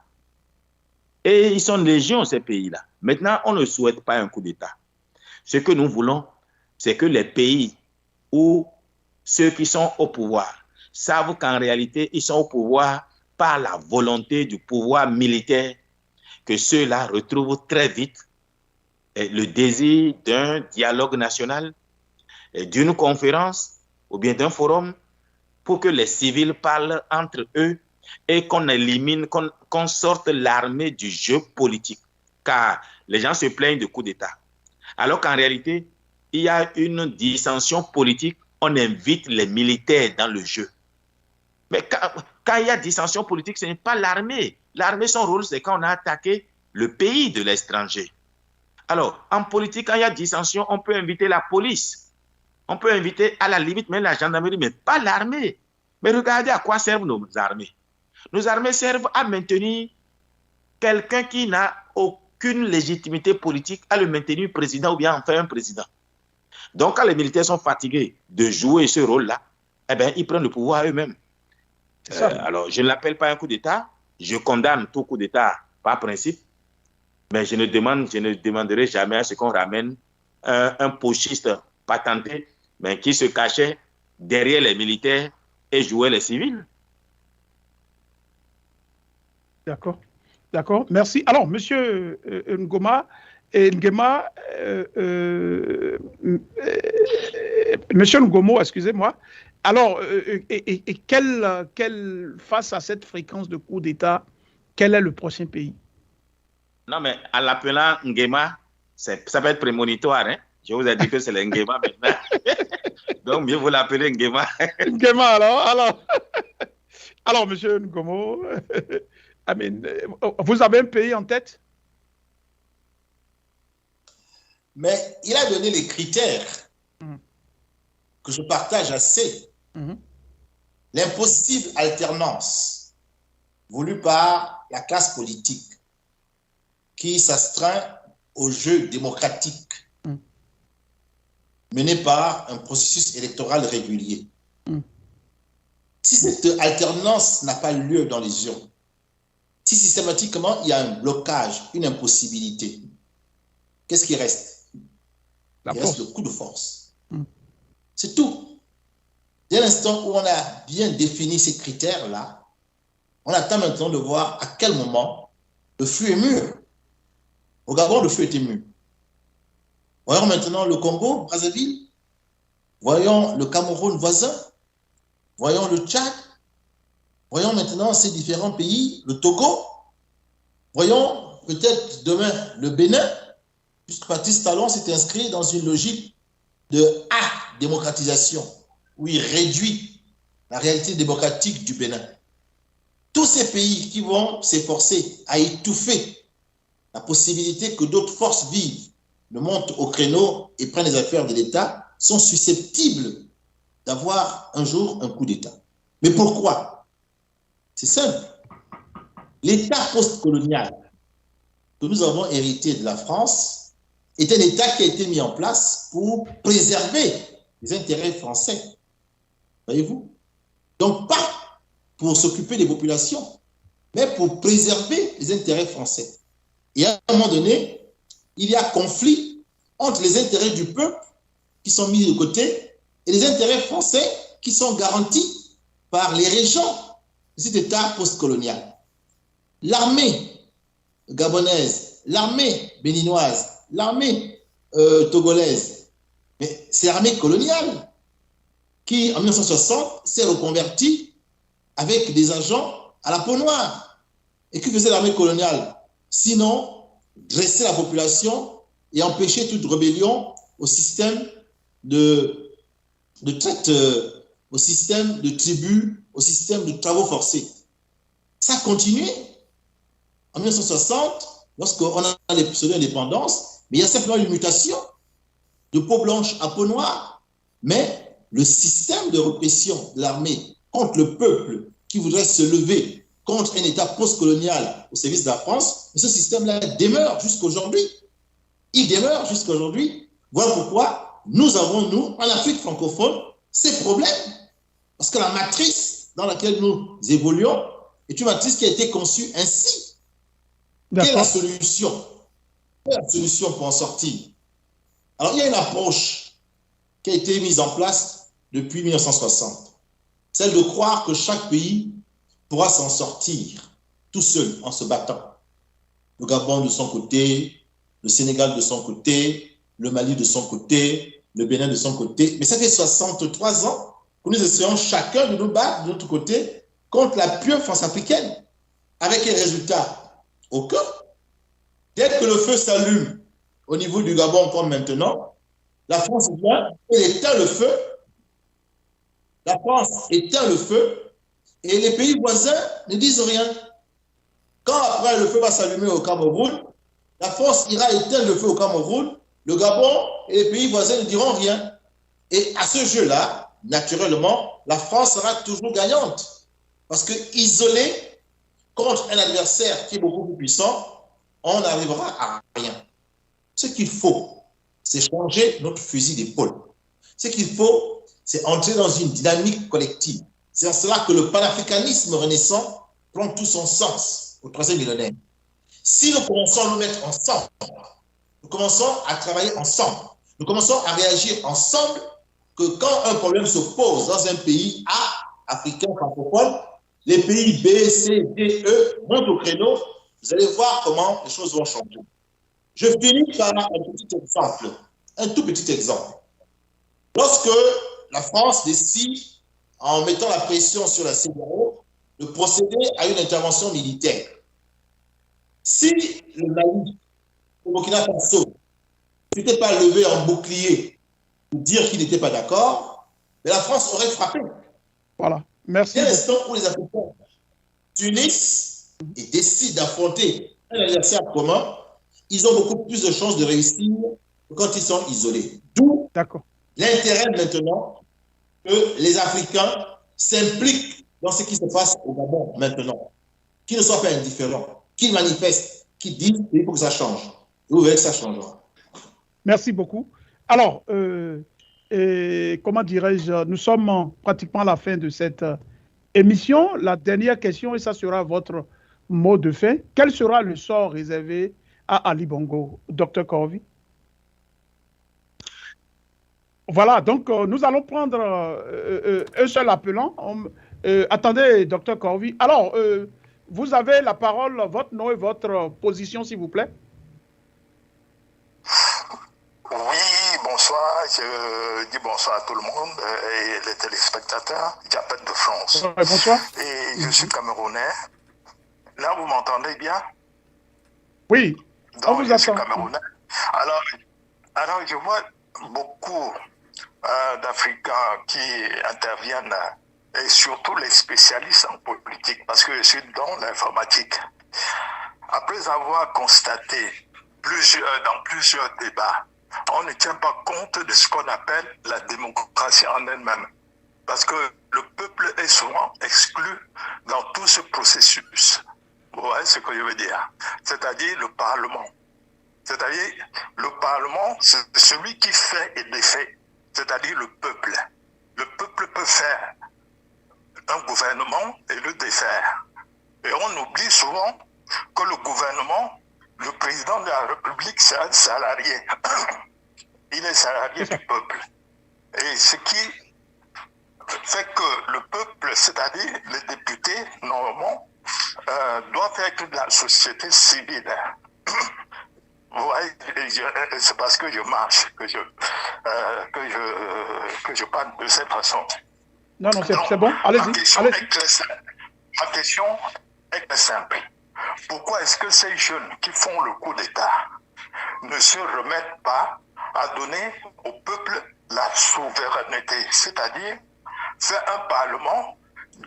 F: Et ils sont légion, ces pays-là. Maintenant, on ne souhaite pas un coup d'État. Ce que nous voulons, c'est que les pays où ceux qui sont au pouvoir savent qu'en réalité, ils sont au pouvoir par la volonté du pouvoir militaire, que ceux-là retrouvent très vite le désir d'un dialogue national, d'une conférence ou bien d'un forum pour que les civils parlent entre eux et qu'on élimine, qu'on sorte l'armée du jeu politique. Car les gens se plaignent de coups d'État. Alors qu'en réalité, il y a une dissension politique, on invite les militaires dans le jeu. Mais quand il y a dissension politique, ce n'est pas l'armée. L'armée, son rôle, c'est quand on a attaqué le pays de l'étranger. Alors, en politique, quand il y a dissension, on peut inviter la police. On peut inviter à la limite même la gendarmerie, mais pas l'armée. Mais regardez à quoi servent nos armées. Nos armées servent à maintenir quelqu'un qui n'a aucune légitimité politique, à le maintenir président ou bien en faire un président. Donc, quand les militaires sont fatigués de jouer ce rôle-là, eh bien, ils prennent le pouvoir eux-mêmes. Alors, je ne l'appelle pas un coup d'État. Je condamne tout coup d'État par principe. Mais je ne demanderai jamais à ce qu'on ramène un pochiste patenté, mais qui se cachait derrière les militaires et jouait les civils.
C: D'accord. D'accord. Merci. Alors, monsieur Ngoma, monsieur Ngomo, excusez-moi. Alors, face à cette fréquence de coups d'État, quel est le prochain pays?
F: Non, mais en l'appelant Ngema, ça peut être prémonitoire. Hein? Je vous ai dit que c'est le Ngema maintenant. Donc, mieux vous l'appeler Ngema.
C: Ngema, alors, monsieur Ngomo, vous avez un pays en tête?
D: Mais il a donné les critères que je partage assez. L'impossible alternance voulue par la classe politique qui s'astreint au jeu démocratique mené par un processus électoral régulier. Si cette alternance n'a pas lieu dans les urnes, si systématiquement il y a un blocage, une impossibilité, qu'est-ce qui reste? Il reste le coup de force. C'est tout. Dès l'instant où on a bien défini ces critères-là, on attend maintenant de voir à quel moment le flux est mûr. Au Gabon, le flux était mûr. Voyons maintenant le Congo, Brazzaville. Voyons le Cameroun voisin. Voyons le Tchad. Voyons maintenant ces différents pays, le Togo. Voyons peut-être demain le Bénin, puisque Patrice Talon s'est inscrit dans une logique de démocratisation, où il réduit la réalité démocratique du Bénin. Tous ces pays qui vont s'efforcer à étouffer la possibilité que d'autres forces vives ne montent au créneau et prennent les affaires de l'État sont susceptibles d'avoir un jour un coup d'État. Mais pourquoi? C'est simple. L'État post-colonial que nous avons hérité de la France est un État qui a été mis en place pour préserver les intérêts français. Voyez-vous? Donc, pas pour s'occuper des populations, mais pour préserver les intérêts français. Et à un moment donné, il y a conflit entre les intérêts du peuple qui sont mis de côté et les intérêts français qui sont garantis par les régents de cet État postcolonial. L'armée gabonaise, l'armée béninoise, l'armée togolaise, mais c'est l'armée coloniale qui, en 1960, s'est reconvertie avec des agents à la peau noire. Et que faisait l'armée coloniale? Sinon, dresser la population et empêcher toute rébellion au système de traite, au système de tribus, au système de travaux forcés. Ça a continué en 1960, lorsqu'on a les pseudo-indépendances, mais il y a simplement une mutation de peau blanche à peau noire. Mais le système de répression de l'armée contre le peuple qui voudrait se lever contre un État postcolonial au service de la France, ce système-là demeure jusqu'aujourd'hui. Il demeure jusqu'aujourd'hui. Voilà pourquoi nous avons, nous, en Afrique francophone, ces problèmes. Parce que la matrice dans laquelle nous évoluons est une matrice qui a été conçue ainsi. Quelle est la solution? Quelle est la solution pour en sortir? Alors, il y a une approche qui a été mise en place depuis 1960. Celle de croire que chaque pays pourra s'en sortir tout seul en se battant. Le Gabon de son côté, le Sénégal de son côté, le Mali de son côté, le Bénin de son côté. Mais ça fait 63 ans que nous essayons chacun de nous battre de notre côté contre la pure France africaine. Avec quel résultat? Aucun. Dès que le feu s'allume au niveau du Gabon comme maintenant, la France vient et éteint le feu. La France éteint le feu et les pays voisins ne disent rien. Quand après le feu va s'allumer au Cameroun, la France ira éteindre le feu au Cameroun, le Gabon et les pays voisins ne diront rien. Et à ce jeu-là, naturellement, la France sera toujours gagnante. Parce que isolé contre un adversaire qui est beaucoup plus puissant, on n'arrivera à rien. Ce qu'il faut, c'est changer notre fusil d'épaule. Ce qu'il faut, c'est entrer dans une dynamique collective. C'est en cela que le panafricanisme renaissant prend tout son sens au troisième millénaire. Si nous commençons à nous mettre ensemble, nous commençons à travailler ensemble, nous commençons à réagir ensemble, que quand un problème se pose dans un pays africain francophone, les pays B, C, D, E montent au créneau, vous allez voir comment les choses vont changer. Je finis par un petit exemple, un tout petit exemple. Lorsque la France décide, en mettant la pression sur la CEDEAO, de procéder à une intervention militaire, si le Mali, le Burkina Faso, n'était pas levé en bouclier pour dire qu'il n'était pas d'accord, mais la France aurait frappé.
C: Voilà, merci.
D: Dès l'instant où les Africains s'unissent et décident d'affronter un adversaire commun, ils ont beaucoup plus de chances de réussir que quand ils sont isolés. D'où l'intérêt maintenant que les Africains s'impliquent dans ce qui se passe au Gabon maintenant, qu'ils ne soient pas indifférents, qu'ils manifestent, qu'ils disent qu'il faut que ça change. Et vous verrez que ça changera.
C: Merci beaucoup. Alors, comment dirais-je, nous sommes pratiquement à la fin de cette émission. La dernière question, et ça sera votre mot de fin. Quel sera le sort réservé à Ali Bongo, Dr Corvie? Voilà, donc nous allons prendre un seul appelant. Attendez, Dr Corvie. Alors, vous avez la parole, votre nom et votre position, s'il vous plaît.
G: Oui, bonsoir. Je dis bonsoir à tout le monde et les téléspectateurs. J'appelle de France.
C: Bonsoir.
G: Et je suis camerounais. Là, vous m'entendez bien?
C: Oui,
G: donc,
C: on vous
G: je suis
C: attend.
G: camerounais. Alors, je vois beaucoup d'Africains qui interviennent et surtout les spécialistes en politique parce que je suis dans l'informatique. Après avoir constaté dans plusieurs débats, on ne tient pas compte de ce qu'on appelle la démocratie en elle-même. Parce que le peuple est souvent exclu dans tout ce processus. Vous voyez ce que je veux dire? C'est-à-dire le Parlement. C'est-à-dire le Parlement, c'est celui qui fait et défait. C'est-à-dire le peuple. Le peuple peut faire un gouvernement et le défaire. Et on oublie souvent que le gouvernement, le président de la République, c'est un salarié. Il est salarié du peuple. Et ce qui fait que le peuple, c'est-à-dire les députés, normalement, doivent être de la société civile. Vous voyez, c'est parce que je marche que je parle de cette façon.
C: Non, c'est bon. Allez-y.
G: Ma question est très simple. Pourquoi est-ce que ces jeunes qui font le coup d'État ne se remettent pas à donner au peuple la souveraineté, c'est-à-dire faire un parlement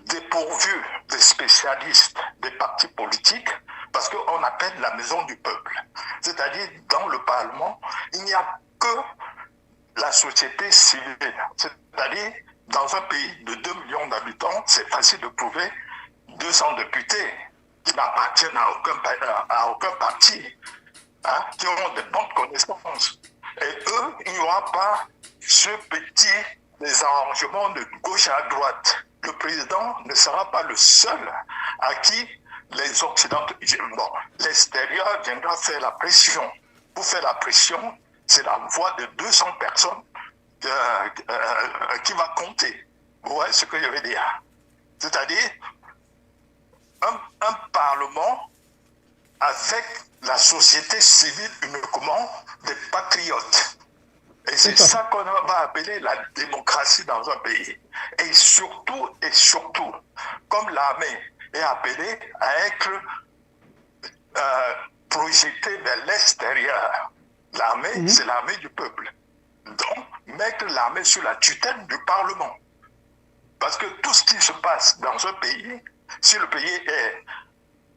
G: dépourvu des spécialistes des partis politiques, parce qu'on appelle la maison du peuple. C'est-à-dire, dans le parlement, il n'y a que la société civile. C'est-à-dire, dans un pays de 2 millions d'habitants, c'est facile de trouver 200 députés qui n'appartiennent à aucun parti, hein, qui ont de bonnes connaissances. Et eux, il n'y aura pas ce petit désarrangement de gauche à droite. Le président ne sera pas le seul à qui les Occidentaux, l'extérieur viendra faire la pression. Pour faire la pression, c'est la voix de 200 personnes qui va compter. Vous voyez ce que je veux dire? C'est-à-dire, un parlement avec la société civile uniquement des patriotes. Et c'est ça qu'on va appeler la démocratie dans un pays. Et surtout, comme l'armée est appelée à être projetée vers l'extérieur, l'armée, c'est l'armée du peuple. Donc, mettre l'armée sous la tutelle du Parlement. Parce que tout ce qui se passe dans un pays, si le pays est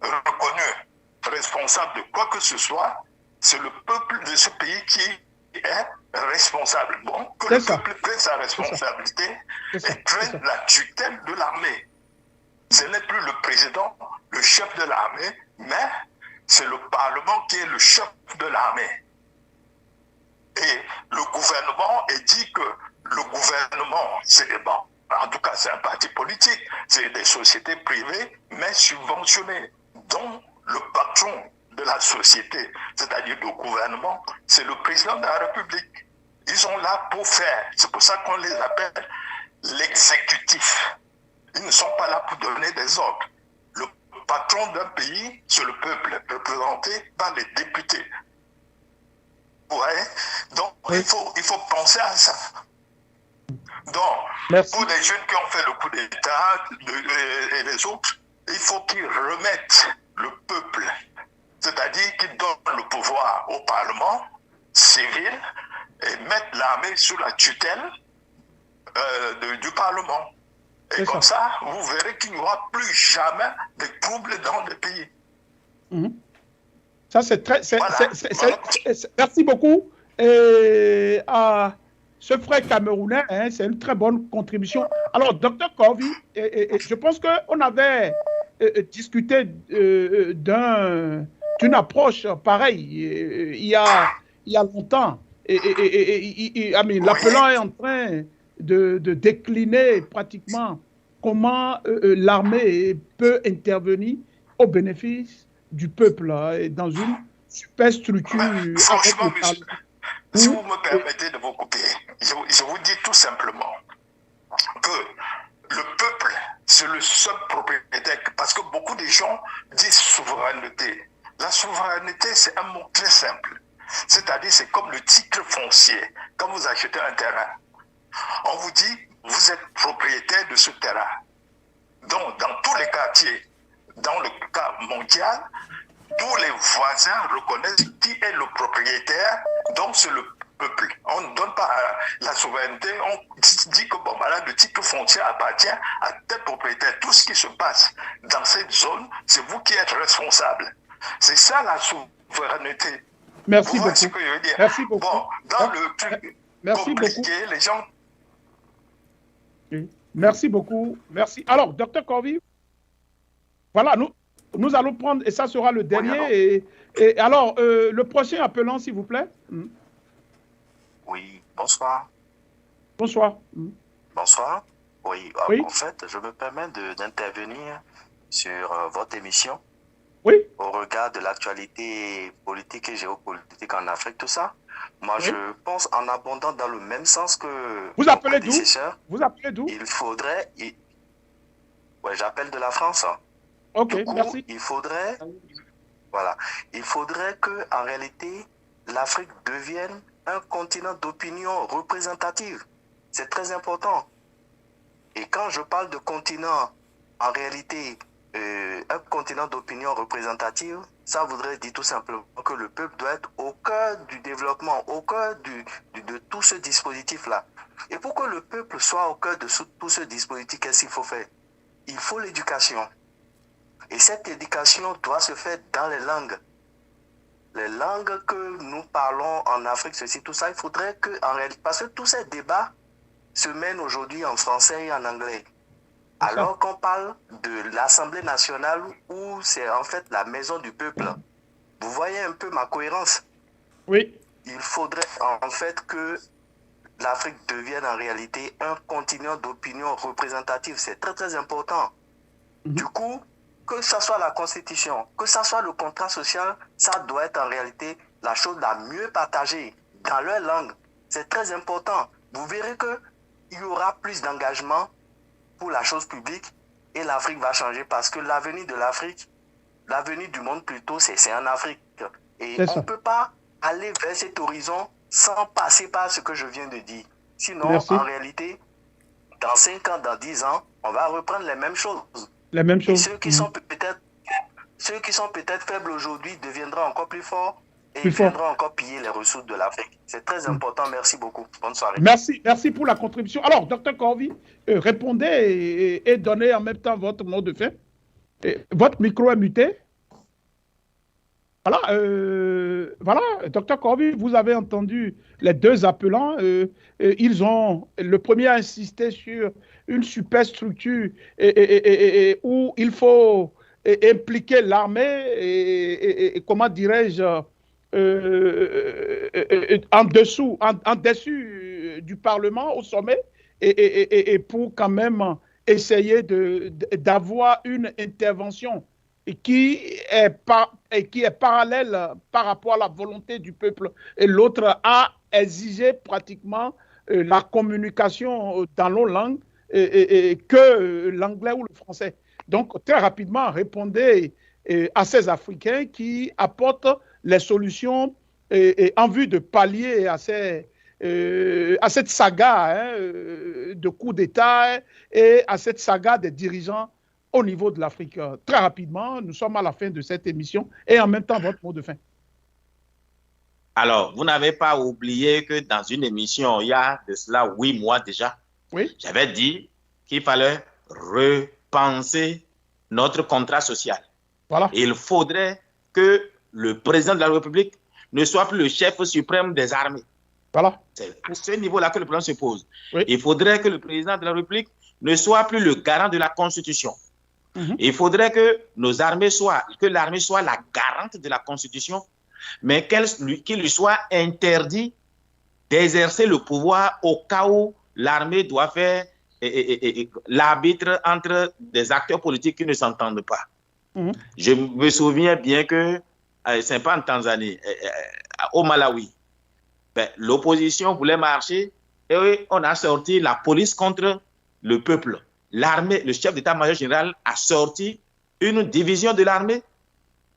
G: reconnu responsable de quoi que ce soit, c'est le peuple de ce pays qui est responsable. Bon, que le
C: ça.
G: peuple prenne sa responsabilité et prenne la tutelle de l'armée. Ce n'est plus le président, le chef de l'armée, mais c'est le Parlement qui est le chef de l'armée. Et le gouvernement est dit que le gouvernement, c'est bon, en tout cas c'est un parti politique, c'est des sociétés privées, mais subventionnées, dont le patron de la société, c'est-à-dire le gouvernement, c'est le président de la République. Ils sont là pour faire. C'est pour ça qu'on les appelle l'exécutif. Ils ne sont pas là pour donner des ordres. Le patron d'un pays, c'est le peuple, représenté par les députés. Ouais. Donc,
C: Oui.
G: il faut penser à ça. Donc,
C: Merci.
G: pour les jeunes qui ont fait le coup d'État et les autres, il faut qu'ils remettent le peuple, c'est-à-dire qu'ils donnent le pouvoir au Parlement civil et mettent l'armée sous la tutelle du Parlement. Et
C: C'est
G: comme
C: ça.
G: ça, vous verrez qu'il n'y aura plus jamais de troubles dans le pays.
C: Mhm. Ça, c'est très.
G: Voilà.
C: Merci beaucoup. Et à ce frère camerounais, hein, c'est une très bonne contribution. Alors, Dr Corvi, je pense qu'on avait discuté d'une approche pareille il y a longtemps. L'appelant est en train de décliner pratiquement comment l'armée peut intervenir au bénéfice du peuple dans une superstructure.
G: Franchement, monsieur, si vous me permettez de vous couper, je vous dis tout simplement que le peuple, c'est le seul propriétaire, parce que beaucoup de gens disent souveraineté. La souveraineté, c'est un mot très simple. C'est-à-dire, c'est comme le titre foncier. Quand vous achetez un terrain, on vous dit, vous êtes propriétaire de ce terrain. Donc, dans tous les quartiers, dans le cas mondial, tous les voisins reconnaissent qui est le propriétaire, donc c'est le peuple. On ne donne pas la souveraineté, on dit que bon, voilà, le titre foncier appartient à tel propriétaire. Tout ce qui se passe dans cette zone, c'est vous qui êtes responsable. C'est ça la souveraineté.
C: Merci
G: vous voyez
C: beaucoup.
G: ce que je veux dire?
C: Merci beaucoup.
G: Bon, dans le truc
C: Merci
G: compliqué,
C: beaucoup.
G: les gens...
C: Oui. Merci beaucoup. Merci. Alors, Dr Corvi, voilà, nous allons prendre, et ça sera le dernier. Et alors, le prochain appelant, s'il vous plaît.
H: Oui, bonsoir.
C: Bonsoir.
H: Bonsoir. Oui,
C: Oui.
H: En fait, je me permets d'intervenir sur votre émission.
C: Oui.
H: Au regard de l'actualité politique et géopolitique en Afrique, tout ça. Moi,
C: Oui.
H: je pense en abondant dans le même sens que
C: Vous
H: mon
C: appelez d'où?
H: prédécesseur.
C: Vous appelez d'où?
H: Il faudrait... Ouais, j'appelle de la France.
C: Ok,
H: Du coup,
C: merci.
H: il faudrait que, en réalité, l'Afrique devienne un continent d'opinion représentative. C'est très important. Et quand je parle de continent, en réalité, un continent d'opinion représentative, ça voudrait dire tout simplement que le peuple doit être au cœur du développement, au cœur de tout ce dispositif-là. Et pour que le peuple soit au cœur de tout ce dispositif, qu'est-ce qu'il faut faire? Il faut l'éducation. Et cette éducation doit se faire dans les langues. Les langues que nous parlons en Afrique, ceci, tout ça, il faudrait que, en réalité, parce que tous ces débats se mènent aujourd'hui en français et en anglais. Alors qu'on parle de l'Assemblée nationale où c'est en fait la maison du peuple. Vous voyez un peu ma cohérence?
C: Oui.
H: Il faudrait en fait que l'Afrique devienne en réalité un continent d'opinion représentative. C'est très très important. Du coup, que ce soit la Constitution, que ce soit le contrat social, ça doit être en réalité la chose la mieux partagée dans leur langue. C'est très important. Vous verrez qu'il y aura plus d'engagement pour la chose publique et l'Afrique va changer parce que l'avenir de l'Afrique, l'avenir du monde plutôt, c'est en Afrique. Et on ne peut pas aller vers cet horizon sans passer par ce que je viens de dire. Sinon, en réalité, dans 5 ans, dans 10 ans, on va reprendre les mêmes choses.
C: Les mêmes choses.
H: Et ceux qui sont peut-être faibles aujourd'hui deviendront encore plus forts et viendront encore piller les ressources de l'Afrique. C'est très important. Merci beaucoup. Bonne soirée.
C: Merci pour la contribution. Alors, Dr Corvi, répondez et donnez en même temps votre mot de fait. Votre micro est muté. Voilà, Dr Corby, vous avez entendu les deux appelants. Le premier a insisté sur une superstructure où il faut impliquer l'armée et comment dirais-je, en dessous du Parlement au sommet et pour quand même essayer d'avoir une intervention qui est parallèle par rapport à la volonté du peuple. Et l'autre a exigé pratiquement la communication dans nos langues que l'anglais ou le français. Donc, très rapidement, répondez à ces Africains qui apportent les solutions en vue de pallier à cette saga de coup d'État et à cette saga des dirigeants au niveau de l'Afrique. Très rapidement, nous sommes à la fin de cette émission et en même temps, votre mot de fin.
F: Alors, vous n'avez pas oublié que dans une émission, il y a de cela 8 mois déjà,
C: oui,
F: j'avais dit qu'il fallait repenser notre contrat social.
C: Voilà.
F: Il faudrait que le président de la République ne soit plus le chef suprême des armées.
C: Voilà.
F: C'est à ce niveau-là que le problème se pose.
C: Oui.
F: Il faudrait que le président de la République ne soit plus le garant de la Constitution. Il faudrait que que l'armée soit la garante de la Constitution, mais qu'il lui soit interdit d'exercer le pouvoir au cas où l'armée doit faire l'arbitre entre des acteurs politiques qui ne s'entendent pas. Je me souviens bien que, c'est pas en Tanzanie, au Malawi, l'opposition voulait marcher et on a sorti la police contre le peuple. L'armée, le chef d'état-major général a sorti une division de l'armée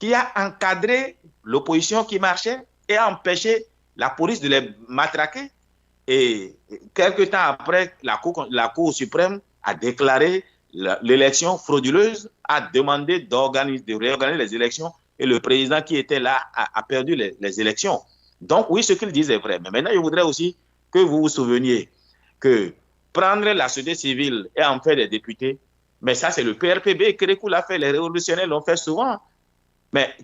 F: qui a encadré l'opposition qui marchait et a empêché la police de les matraquer. Et quelques temps après, la Cour suprême a déclaré l'élection frauduleuse, a demandé de réorganiser les élections et le président qui était là a perdu les élections. Donc oui, ce qu'il dit est vrai. Mais maintenant, je voudrais aussi que vous vous souveniez que prendre la société civile et en faire des députés, mais ça c'est le PRPB, Kérékou l'a fait, les révolutionnaires l'ont fait souvent. Mais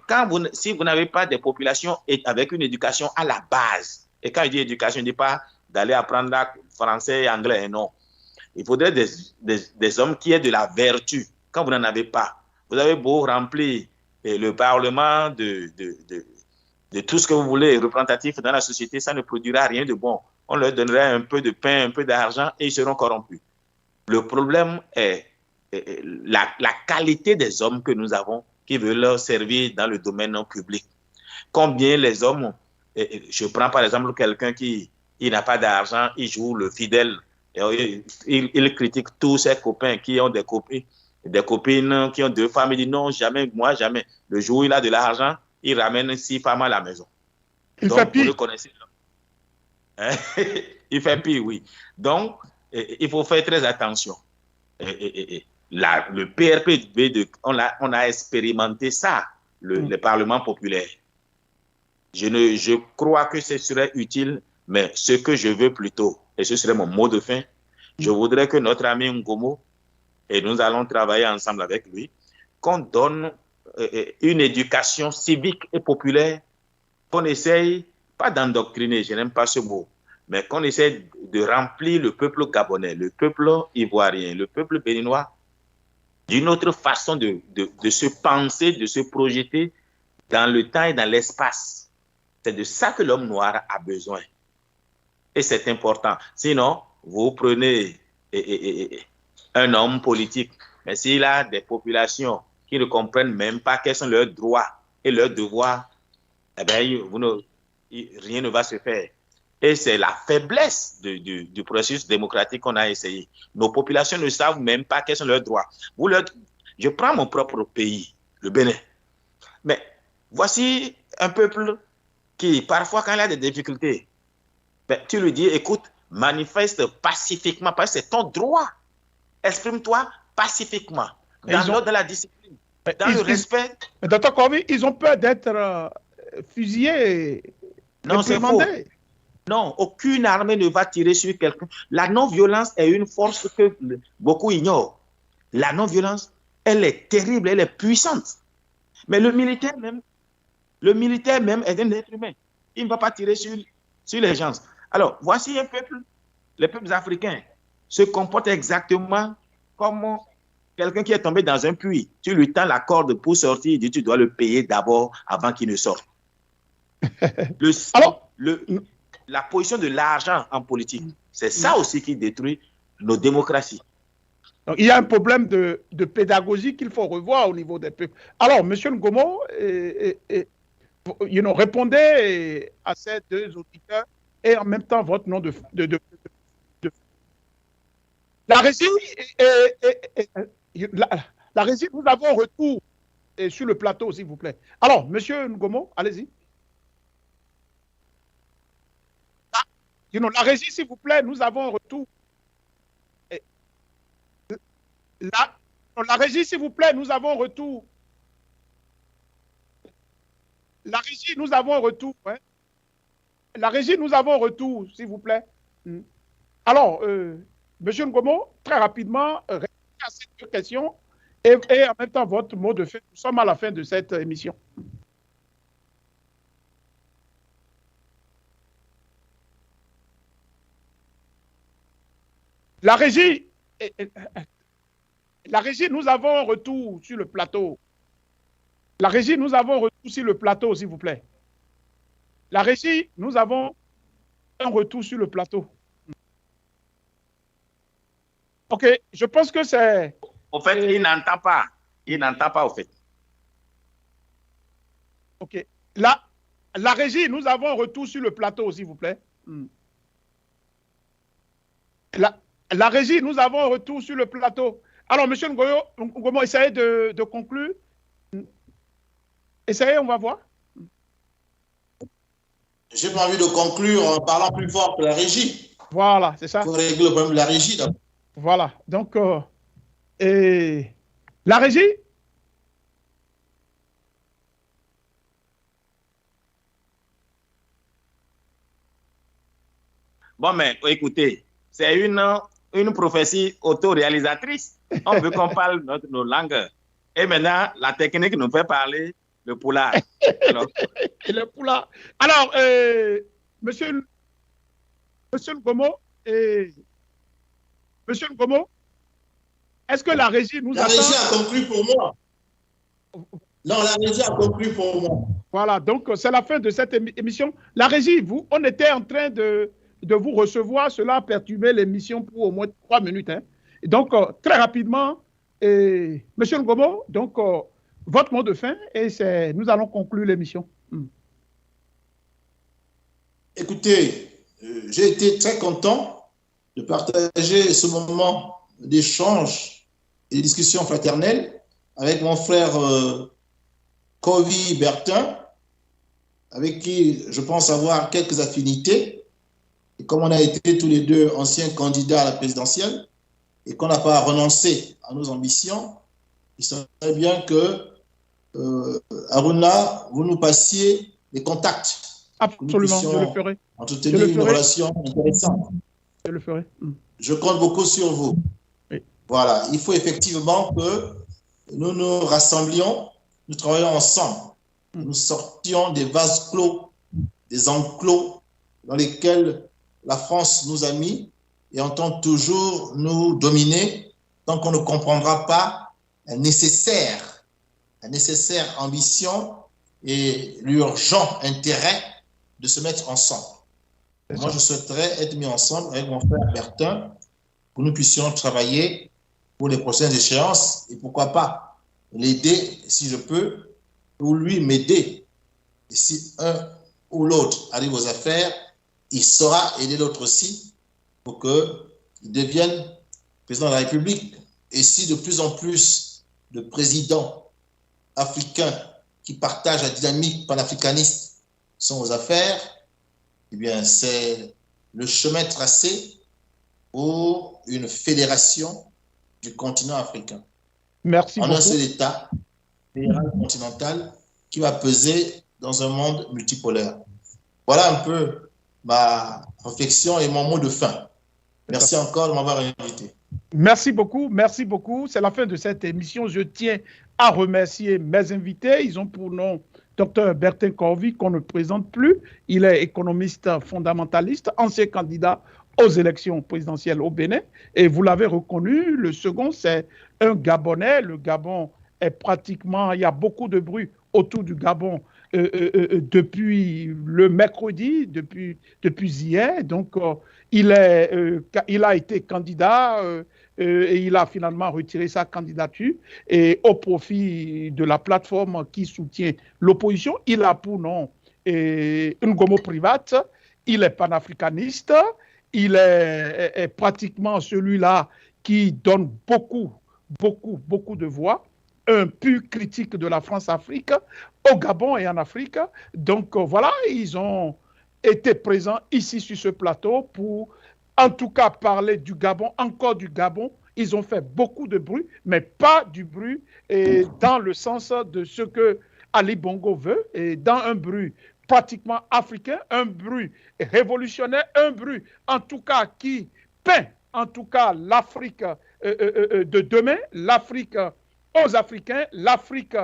F: si vous n'avez pas des populations avec une éducation à la base, et quand je dis éducation, je ne dis pas d'aller apprendre français et anglais, non. Il faudrait des hommes qui aient de la vertu. Quand vous n'en avez pas, vous avez beau remplir le Parlement de tout ce que vous voulez, représentatif dans la société, ça ne produira rien de bon. On leur donnerait un peu de pain, un peu d'argent et ils seront corrompus. Le problème est la qualité des hommes que nous avons qui veulent leur servir dans le domaine non public. Combien les hommes, je prends par exemple quelqu'un qui n'a pas d'argent, il joue le fidèle, il critique tous ses copains qui ont des copines qui ont 2 femmes, il dit non, jamais, moi jamais. Le jour où il a de l'argent, il ramène 6 femmes à la maison.
C: Il fait pire.
F: Vous le connaissez. Il fait pire, oui. Donc, il faut faire très attention. Le PRP, on a expérimenté ça, le Parlement populaire. Je crois que ce serait utile, mais ce que je veux plutôt, et ce serait mon mot de fin, je voudrais que notre ami Ngomo, et nous allons travailler ensemble avec lui, qu'on donne une éducation civique et populaire, qu'on essaye, pas d'endoctriner, je n'aime pas ce mot, mais qu'on essaie de remplir le peuple gabonais, le peuple ivoirien, le peuple béninois, d'une autre façon de se penser, de se projeter dans le temps et dans l'espace. C'est de ça que l'homme noir a besoin. Et c'est important. Sinon, vous prenez un homme politique, mais s'il a des populations qui ne comprennent même pas quels sont leurs droits et leurs devoirs, eh bien, rien ne va se faire. Et c'est la faiblesse du processus démocratique qu'on a essayé. Nos populations ne savent même pas quels sont leurs droits. Je prends mon propre pays, le Bénin. Mais voici un peuple qui, parfois, quand il a des difficultés, tu lui dis, écoute, manifeste pacifiquement, parce que c'est ton droit. Exprime-toi pacifiquement, dans l'ordre de la discipline, dans le respect.
C: Docteur Corby, ils ont peur d'être fusillés.
F: Non, c'est faux. Non, aucune armée ne va tirer sur quelqu'un. La non-violence est une force que beaucoup ignorent. La non-violence, elle est terrible, elle est puissante. Mais le militaire même, Le militaire même est un être humain. Il ne va pas tirer sur les gens. Alors, voici un peuple, les peuples africains se comportent exactement comme quelqu'un qui est tombé dans un puits. Tu lui tends la corde pour sortir, il dit tu dois le payer d'abord avant qu'il ne sorte. La position de l'argent en politique, c'est ça aussi qui détruit nos démocraties.
C: Donc, il y a un problème de pédagogie qu'il faut revoir au niveau des peuples. Alors, M. Ngomo, répondez à ces deux auditeurs et en même temps votre nom de la régie. La régie, nous avons un retour sur le plateau, s'il vous plaît. Alors, M. Ngomo, allez-y. La régie, s'il vous plaît, nous avons un retour. La régie, s'il vous plaît, nous avons un retour. La régie, nous avons un retour. Hein? La régie, nous avons un retour, s'il vous plaît. Alors, M. Ngomo, très rapidement, répondez à ces deux questions et en même temps votre mot de fin. Nous sommes à la fin de cette émission. La régie, nous avons un retour sur le plateau. La régie, nous avons un retour sur le plateau, s'il vous plaît. La régie, nous avons un retour sur le plateau. OK, je pense que c'est...
F: Au fait, il n'entend pas. Il n'entend pas, au fait.
C: OK. La régie, nous avons un retour sur le plateau, s'il vous plaît. La régie, nous avons un retour sur le plateau. Alors, M. Ngomo, essayez de conclure. Essayez, on va voir.
D: J'ai pas envie de conclure en parlant plus fort que la régie.
C: Voilà, c'est ça.
D: Il faut régler le problème de la régie d'abord.
C: Voilà. Donc, la régie?
F: Bon, mais écoutez, c'est une prophétie autoréalisatrice. On veut qu'on parle nos langues. Et maintenant, la technique nous fait parler le poulard.
C: Le poulard. Alors, monsieur Ngomo, est-ce que la régie nous attend?
D: La régie a conclu pour moi. Non, la régie a conclu pour moi.
C: Voilà, donc c'est la fin de cette émission. La régie, on était en train de vous recevoir. Cela a perturbé l'émission pour au moins 3 minutes. Hein. Et donc, très rapidement, monsieur Ngomo, donc, votre mot de fin et nous allons conclure l'émission.
D: Écoutez, j'ai été très content de partager ce moment d'échange et de discussion fraternelle avec mon frère Kovi Bertin, avec qui je pense avoir quelques affinités. Et comme on a été tous les deux anciens candidats à la présidentielle et qu'on n'a pas renoncé à nos ambitions, il serait bien que Aruna, vous nous passiez des contacts.
C: Absolument, je le ferai.
D: Entretenir une relation intéressante.
C: Je le ferai.
D: Je compte beaucoup sur vous.
C: Oui.
D: Voilà, il faut effectivement que nous nous rassemblions, nous travaillions ensemble. Nous sortions des vases clos, des enclos dans lesquels la France nous a mis et entend toujours nous dominer tant qu'on ne comprendra pas la nécessaire ambition et l'urgent intérêt de se mettre ensemble. Moi, je souhaiterais être mis ensemble avec mon frère Bertin pour que nous puissions travailler pour les prochaines échéances et pourquoi pas l'aider si je peux ou lui m'aider. Et si un ou l'autre arrive aux affaires, il saura aider l'autre aussi pour qu'il devienne président de la République. Et si de plus en plus de présidents africains qui partagent la dynamique panafricaniste sont aux affaires, eh bien, c'est le chemin tracé pour une fédération du continent africain.
C: Merci beaucoup.
D: En un seul État fédéral continental qui va peser dans un monde multipolaire. Voilà un peu ma réflexion et mon mot de fin. Merci encore de m'avoir invité.
C: Merci beaucoup, merci beaucoup. C'est la fin de cette émission. Je tiens à remercier mes invités. Ils ont pour nom Dr Bertin Corvi, qu'on ne présente plus. Il est économiste fondamentaliste, ancien candidat aux élections présidentielles au Bénin. Et vous l'avez reconnu, le second, c'est un Gabonais. Le Gabon est pratiquement, il y a beaucoup de bruit autour du Gabon depuis le mercredi, depuis hier. Donc, il a été candidat et il a finalement retiré sa candidature et au profit de la plateforme qui soutient l'opposition. Il a pour nom Ngomo Private, il est panafricaniste, il est pratiquement celui-là qui donne beaucoup de voix, un pur critique de la France-Afrique au Gabon et en Afrique. Donc voilà, ils ont été présents ici sur ce plateau pour en tout cas parler du Gabon, encore du Gabon. Ils ont fait beaucoup de bruit, mais pas du bruit dans le sens de ce que Ali Bongo veut, et dans un bruit pratiquement africain, un bruit révolutionnaire, un bruit en tout cas qui peint en tout cas l'Afrique de demain, l'Afrique aux Africains, l'Afrique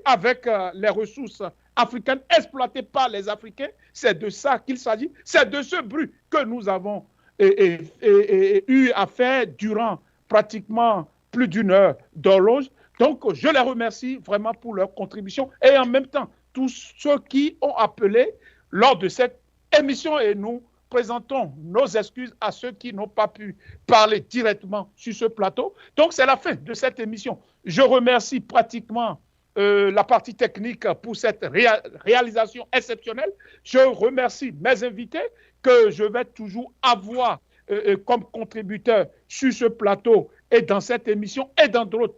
C: avec les ressources africaines exploitées par les Africains. C'est de ça qu'il s'agit. C'est de ce bruit que nous avons eu à faire durant pratiquement plus d'une heure d'horloge. Donc, je les remercie vraiment pour leur contribution et en même temps, tous ceux qui ont appelé lors de cette émission et nous présentons nos excuses à ceux qui n'ont pas pu parler directement sur ce plateau. Donc, c'est la fin de cette émission. Je remercie pratiquement la partie technique pour cette réalisation exceptionnelle. Je remercie mes invités que je vais toujours avoir comme contributeurs sur ce plateau et dans cette émission et dans d'autres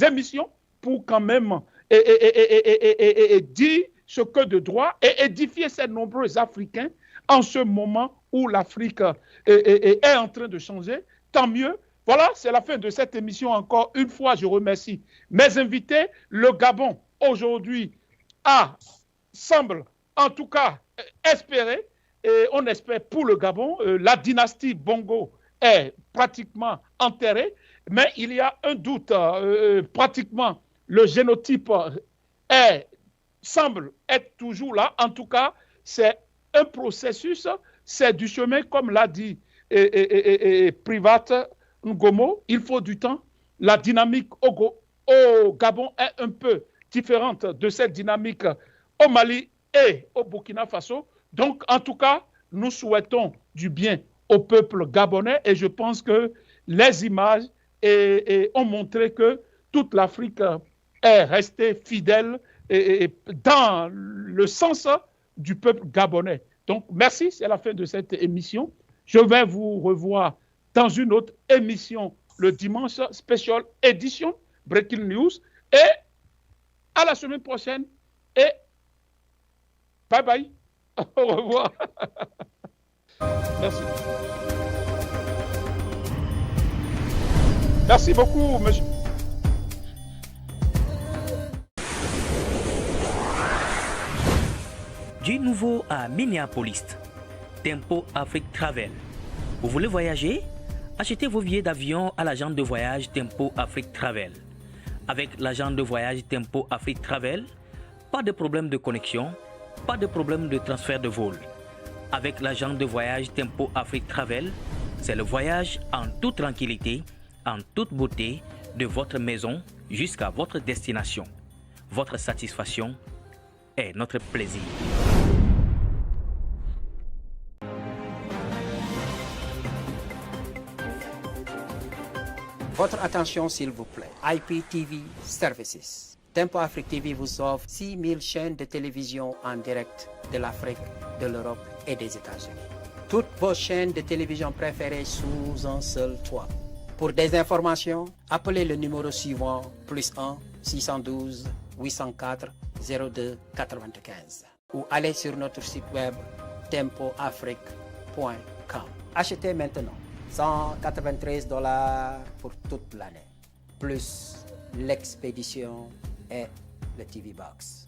C: émissions pour quand même dire ce que de droit et édifier ces nombreux Africains en ce moment où l'Afrique est en train de changer. Tant mieux. Voilà, c'est la fin de cette émission. Encore une fois, je remercie mes invités. Le Gabon, aujourd'hui, semble en tout cas espérer, et on espère pour le Gabon, la dynastie Bongo est pratiquement enterrée, mais il y a un doute, pratiquement le génotype semble être toujours là. En tout cas, c'est un processus, c'est du chemin, comme l'a dit Private Ngomo, il faut du temps. La dynamique au Gabon est un peu différente de cette dynamique au Mali et au Burkina Faso. Donc, en tout cas, nous souhaitons du bien au peuple gabonais et je pense que les images ont montré que toute l'Afrique est restée fidèle dans le sens du peuple gabonais. Donc, merci, c'est la fin de cette émission. Je vais vous revoir dans une autre émission le dimanche, spécial édition Breaking News. Et à la semaine prochaine. Et bye bye. Au revoir. Merci. Merci beaucoup, monsieur.
A: Du nouveau à Minneapolis, Tempo Afrique Travel. Vous voulez voyager? Achetez vos billets d'avion à l'agent de voyage Tempo Afrique Travel. Avec l'agent de voyage Tempo Afrique Travel, pas de problème de connexion, pas de problème de transfert de vol. Avec l'agent de voyage Tempo Afrique Travel, c'est le voyage en toute tranquillité, en toute beauté, de votre maison jusqu'à votre destination. Votre satisfaction est notre plaisir.
B: Votre attention s'il vous plaît. IPTV Services. Tempo Afrique TV vous offre 6000 chaînes de télévision en direct de l'Afrique, de l'Europe et des États-Unis. Toutes vos chaînes de télévision préférées sous un seul toit. Pour des informations, appelez le numéro suivant +1 612 804 02 95 ou allez sur notre site web tempoafrique.com. Achetez maintenant $193 pour toute l'année, plus l'expédition et le TV Box.